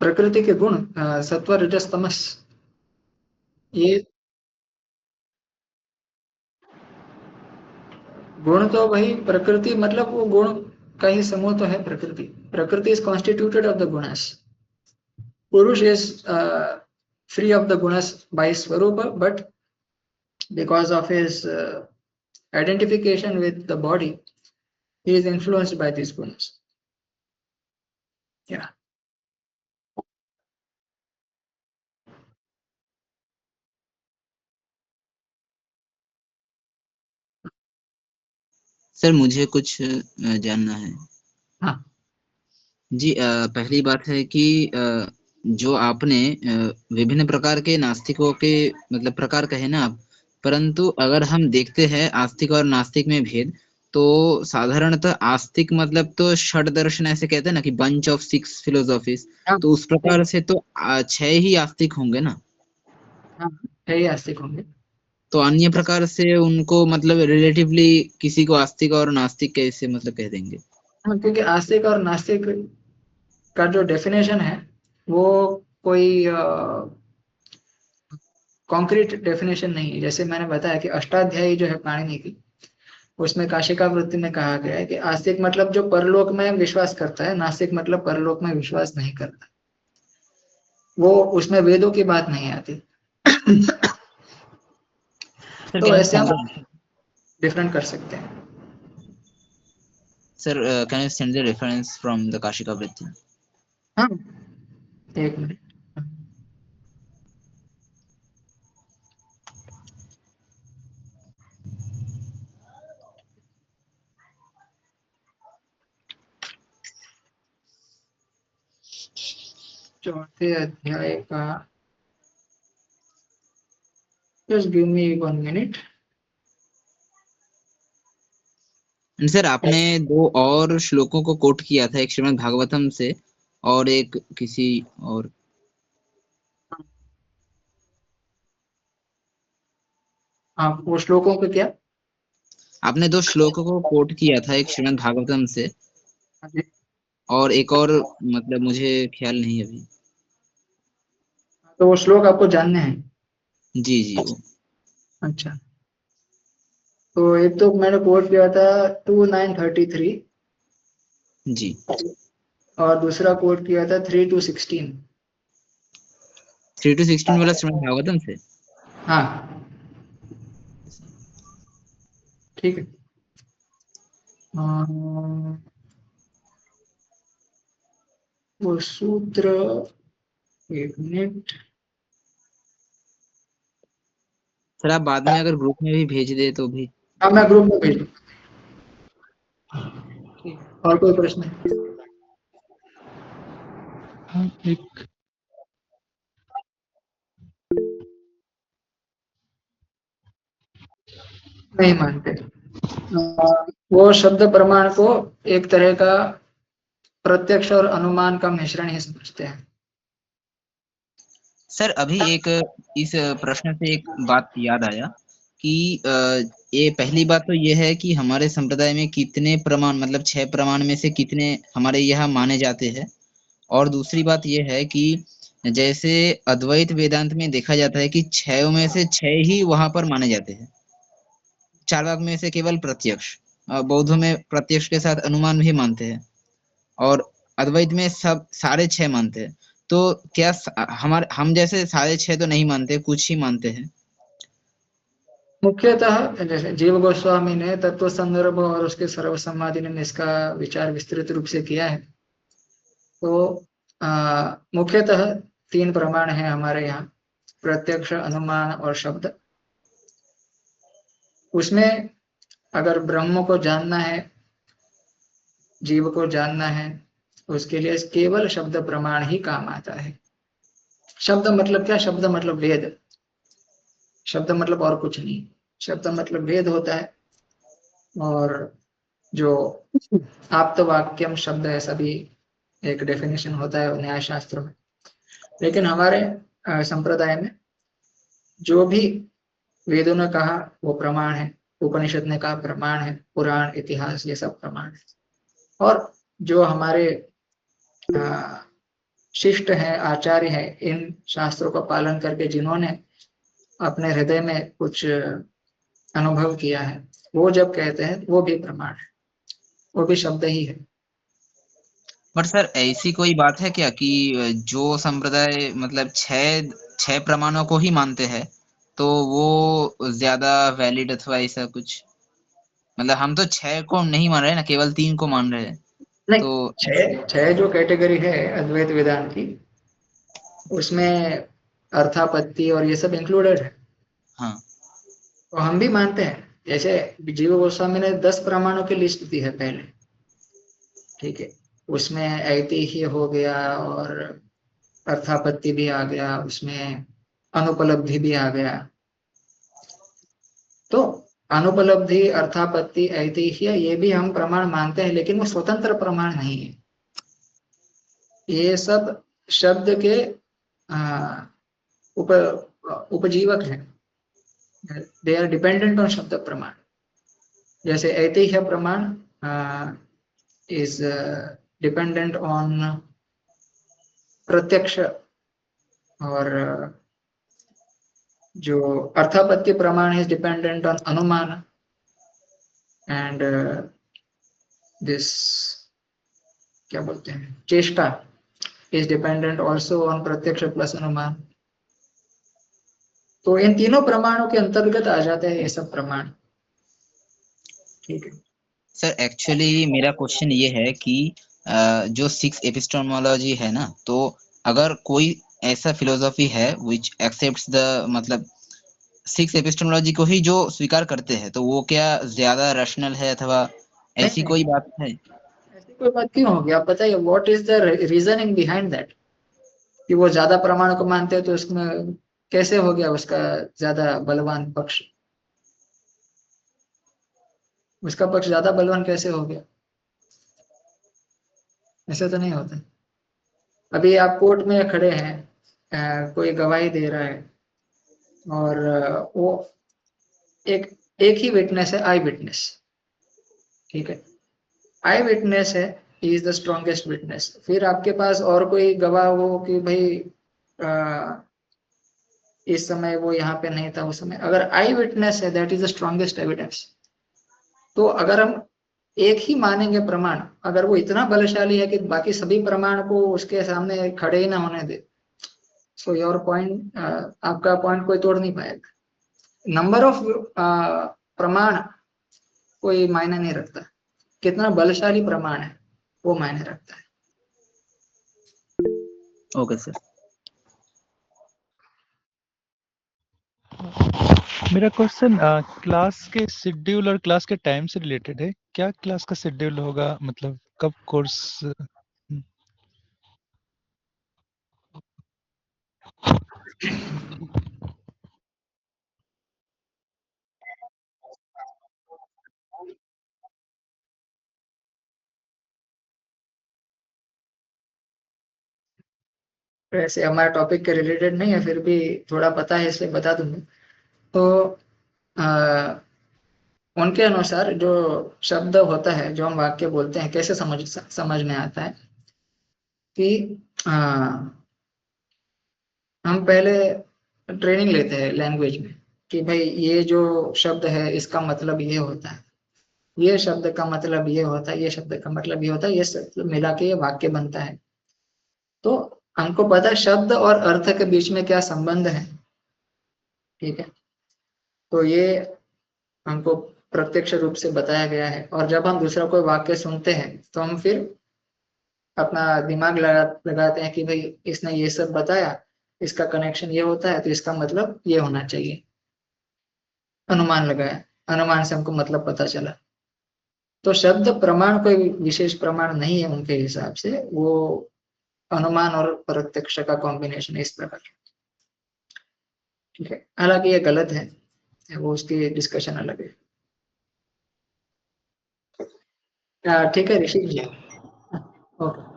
प्रकृति के गुण सत्व रजस तमस, ये गुण तो वही प्रकृति, मतलब वो गुण का ही समूह तो है प्रकृति। प्रकृति इज कॉन्स्टिट्यूटेड ऑफ द गुणस। पुरुष is free of the gunas by swarupa, but because of his identification with the body, he is influenced by these gunas. Yeah. Sir मुझे कुछ जानना है। हाँ जी, पहली बात है कि जो आपने विभिन्न प्रकार के नास्तिकों के मतलब प्रकार कहे ना आप, परंतु अगर हम देखते हैं आस्तिक और नास्तिक में भेद, तो साधारणतः आस्तिक मतलब तो षड दर्शन ऐसे कहते हैं ना कि बंच ऑफ 6 फिलोसॉफीज, तो उस प्रकार से तो 6 ही आस्तिक होंगे ना? हाँ, है ही आस्तिक होंगे। तो अन्य प्रकार से उनको मतलब रिलेटिवली किसी को आस्तिक और नास्तिक कैसे मतलब कह देंगे? हाँ, क्योंकि आस्तिक और नास्तिक का जो डेफिनेशन है वो कोई कॉन्क्रीट डेफिनेशन नहीं है। जैसे मैंने बताया कि अष्टाध्यायी जो है पाणिनि की, उसमें काशिका वृत्ति में कहा गया है कि आस्तिक मतलब जो परलोक में विश्वास करता है, नास्तिक मतलब परलोक में विश्वास नहीं करता। वो उसमें वेदों की बात नहीं आती। सर तो कैन यू ऐसे सेंड हम डिफरेंट कर सकते हैं। Sir can you send the reference from the Kashika वृत्ति? हाँ, एक मिनट। चौथे अध्याय का, just give me 1 minute. Sir आपने दो और श्लोकों को कोट किया था, एक श्रीमद् भागवतम से और एक किसी और। आप वो श्लोकों को क्या? आपने दो श्लोकों को कोट किया था, एक श्रीमद् भागवतम से और एक और मतलब मुझे ख्याल नहीं अभी। तो वो श्लोक आपको जानने हैं? जी जी वो। अच्छा, तो एक तो मैंने कोट किया था 2933 जी और दूसरा कोट किया था 3216। 3 to 16 वाला श्रीमद् भागवतम से। हाँ, ठीक है। वो सूत्र, एक मिनट। सर आप बाद में अगर ग्रुप में भी भेज दे तो भी। हाँ, मैं ग्रुप में भेज दूंगा। ठीक है, और कोई प्रश्न है? हाँ, एक नहीं मानते। वो शब्द प्रमाण को एक तरह का प्रत्यक्ष और अनुमान का मिश्रण ही समझते हैं। सर अभी एक इस प्रश्न से एक बात याद आया कि ये पहली बात तो ये है कि हमारे संप्रदाय में कितने प्रमाण मतलब 6 प्रमाण में से कितने हमारे यहाँ माने जाते हैं। और दूसरी बात ये है कि जैसे अद्वैत वेदांत में देखा जाता है कि 6 में से 6 ही वहां पर माने जाते हैं, चार में से केवल प्रत्यक्ष। बौद्धों में प्रत्यक्ष के साथ अनुमान भी मानते हैं और अद्वैत में सब सारे 6 मानते हैं। तो क्या हमारे हम जैसे सारे 6 तो नहीं मानते, कुछ ही मानते हैं? मुख्यतः जैसे जीव गोस्वामी ने तत्व संदर्भ और उसके सर्व समाधि में इसका विचार विस्तृत रूप से किया है। तो मुख्यतः 3 प्रमाण हैं हमारे यहाँ, प्रत्यक्ष, अनुमान और शब्द। उसमें अगर ब्रह्म को जानना है, जीव को जानना है, उसके लिए केवल शब्द प्रमाण ही काम आता है। शब्द मतलब क्या? शब्द मतलब वेद। शब्द मतलब और कुछ नहीं। शब्द मतलब वेद होता है। और जो आप्तवाक्यम शब्द, ऐसा भी एक डेफिनेशन होता है न्याय शास्त्र में। लेकिन हमारे संप्रदाय में जो भी वेदों ने कहा वो प्रमाण है, उपनिषद ने कहा प्रमाण है, पुराण, इतिहास, ये सब प्रमाण है। और जो हमारे शिष्ट हैं, आचार्य हैं, इन शास्त्रों का पालन करके जिन्होंने अपने हृदय में कुछ अनुभव किया है, वो जब कहते हैं वो भी प्रमाण है, वो भी शब्द ही है। बट सर ऐसी कोई बात है क्या कि जो संप्रदाय मतलब 6 प्रमाणों को ही मानते हैं तो वो ज्यादा वैलिड अथवा ऐसा कुछ? मतलब हम तो 6 को नहीं मान रहे ना, केवल 3 को मान रहे हैं। नहीं, तो छह जो कैटेगरी है अद्वैत वेदांत की, उसमें अर्थापत्ति और ये सब इंक्लूडेड है। हाँ तो हम भी मानते हैं। जैसे जीव गोस्वामी ने 10 प्रमाणों की लिस्ट दी है पहले, ठीक है। उसमें ऐतिह्य हो गया और अर्थापत्ति भी आ गया, उसमें अनुपलब्धि भी आ गया। तो अनुपलब्धि, अर्थापत्ति, ऐतिह्य, ये भी हम प्रमाण मानते हैं, लेकिन वो स्वतंत्र प्रमाण नहीं है। ये सब शब्द के उप उपजीवक है, दे आर डिपेंडेंट ऑन शब्द प्रमाण। जैसे ऐतिह्य प्रमाण इज डिपेंडेंट ऑन प्रत्यक्ष, और जो अर्थापत्ति प्रमाण इज डिपेंडेंट ऑन अनुमान, एंड दिस क्या बोलते हैं, चेष्टा इज डिपेंडेंट ऑल्सो ऑन प्रत्यक्ष प्लस अनुमान। तो इन तीनों प्रमाणों के अंतर्गत आ जाते हैं ये सब प्रमाण। ठीक है सर, एक्चुअली मेरा क्वेश्चन ये है कि जो 6 एपिस्टेमोलॉजी है ना, तो अगर कोई ऐसा फिलोसॉफी है विच एक्सेप्ट्स द मतलब 6 एपिस्टेमोलॉजी को ही जो स्वीकार करते हैं, तो वो क्या ज्यादा रैशनल है अथवा ऐसी नहीं, कोई बात है? ऐसी कोई बात क्यों होगी? आप बताइए, what is the reasoning behind that, कि वो ज्यादा प्रमाण को मानते हैं तो उसमें कैसे हो गया उसका ज्यादा बलवान पक्ष? उसका पक्ष ज्यादा बलवान कैसे हो गया? ऐसा तो नहीं होता। अभी आप कोर्ट में खड़े हैं, कोई गवाही दे रहा है, और वो एक एक ही विटनेस है, आई विटनेस। ठीक है, आई विटनेस है, he is the strongest witness. फिर आपके पास और कोई गवाह हो कि भाई इस समय वो यहाँ पे नहीं था, उस समय, अगर आई विटनेस है, that is the strongest evidence. तो अगर हम एक ही मानेंगे प्रमाण, अगर वो इतना बलशाली है कि बाकी सभी प्रमाण को उसके सामने खड़े ही ना होने दे, सो योर पॉइंट, आपका पॉइंट कोई तोड़ नहीं पाएगा। नंबर ऑफ प्रमाण कोई मायने नहीं रखता, कितना बलशाली प्रमाण है वो मायने रखता है। Okay sir. मेरा क्वेश्चन क्लास के शेड्यूल और क्लास के टाइम से रिलेटेड है। क्या क्लास का शेड्यूल होगा, मतलब कब कोर्स? वैसे हमारे टॉपिक के रिलेटेड नहीं है, फिर भी थोड़ा पता है इसलिए बता दूंगा। तो आ, उनके अनुसार जो शब्द होता है, जो हम वाक्य बोलते हैं, कैसे समझ में आता है कि आ, हम पहले ट्रेनिंग लेते हैं लैंग्वेज में कि भाई ये जो शब्द है इसका मतलब ये होता है, ये शब्द का मतलब ये होता है, ये शब्द का मतलब ये होता है, ये सब मिला के ये वाक्य बनता है। तो हमको पता है शब्द और अर्थ के बीच में क्या संबंध है। ठीक है, तो ये हमको प्रत्यक्ष रूप से बताया गया है। और जब हम दूसरा कोई वाक्य सुनते हैं तो हम फिर अपना दिमाग लगाते हैं कि भाई इसने ये सब बताया, इसका कनेक्शन ये होता है, तो इसका मतलब ये होना चाहिए। अनुमान लगाया, अनुमान से हमको मतलब पता चला। तो शब्द प्रमाण कोई विशेष प्रमाण नहीं है उनके हिसाब से, वो अनुमान और प्रत्यक्ष का कॉम्बिनेशन है इस प्रकार। ठीक है, हालांकि ये गलत है, वो उसकी डिस्कशन अलग है। ठीक है ऋषि जी। ओके,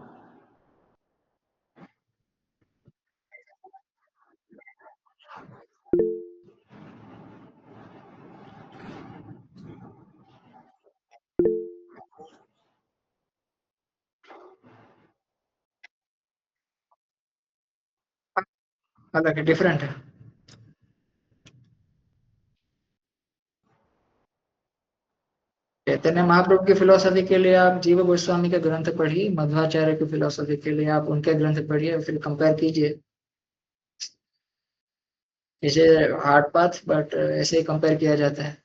अलग है, डिफरेंट है। चैतन्य महाप्रभु की फिलोसफी के लिए आप जीव गोस्वामी के ग्रंथ पढ़िए, मध्वाचार्य की फिलोसफी के लिए आप उनके ग्रंथ पढ़िए, फिर कंपेयर कीजिए। इसे हार्ड पाथ, बट ऐसे ही कंपेयर किया जाता है।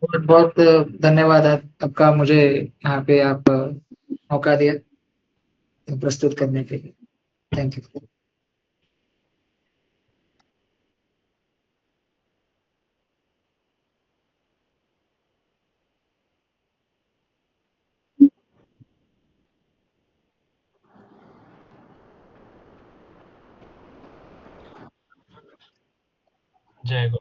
बहुत बहुत धन्यवाद आपका, मुझे यहाँ पे आप मौका दिया प्रस्तुत करने के लिए। Thank you. जय गुरु।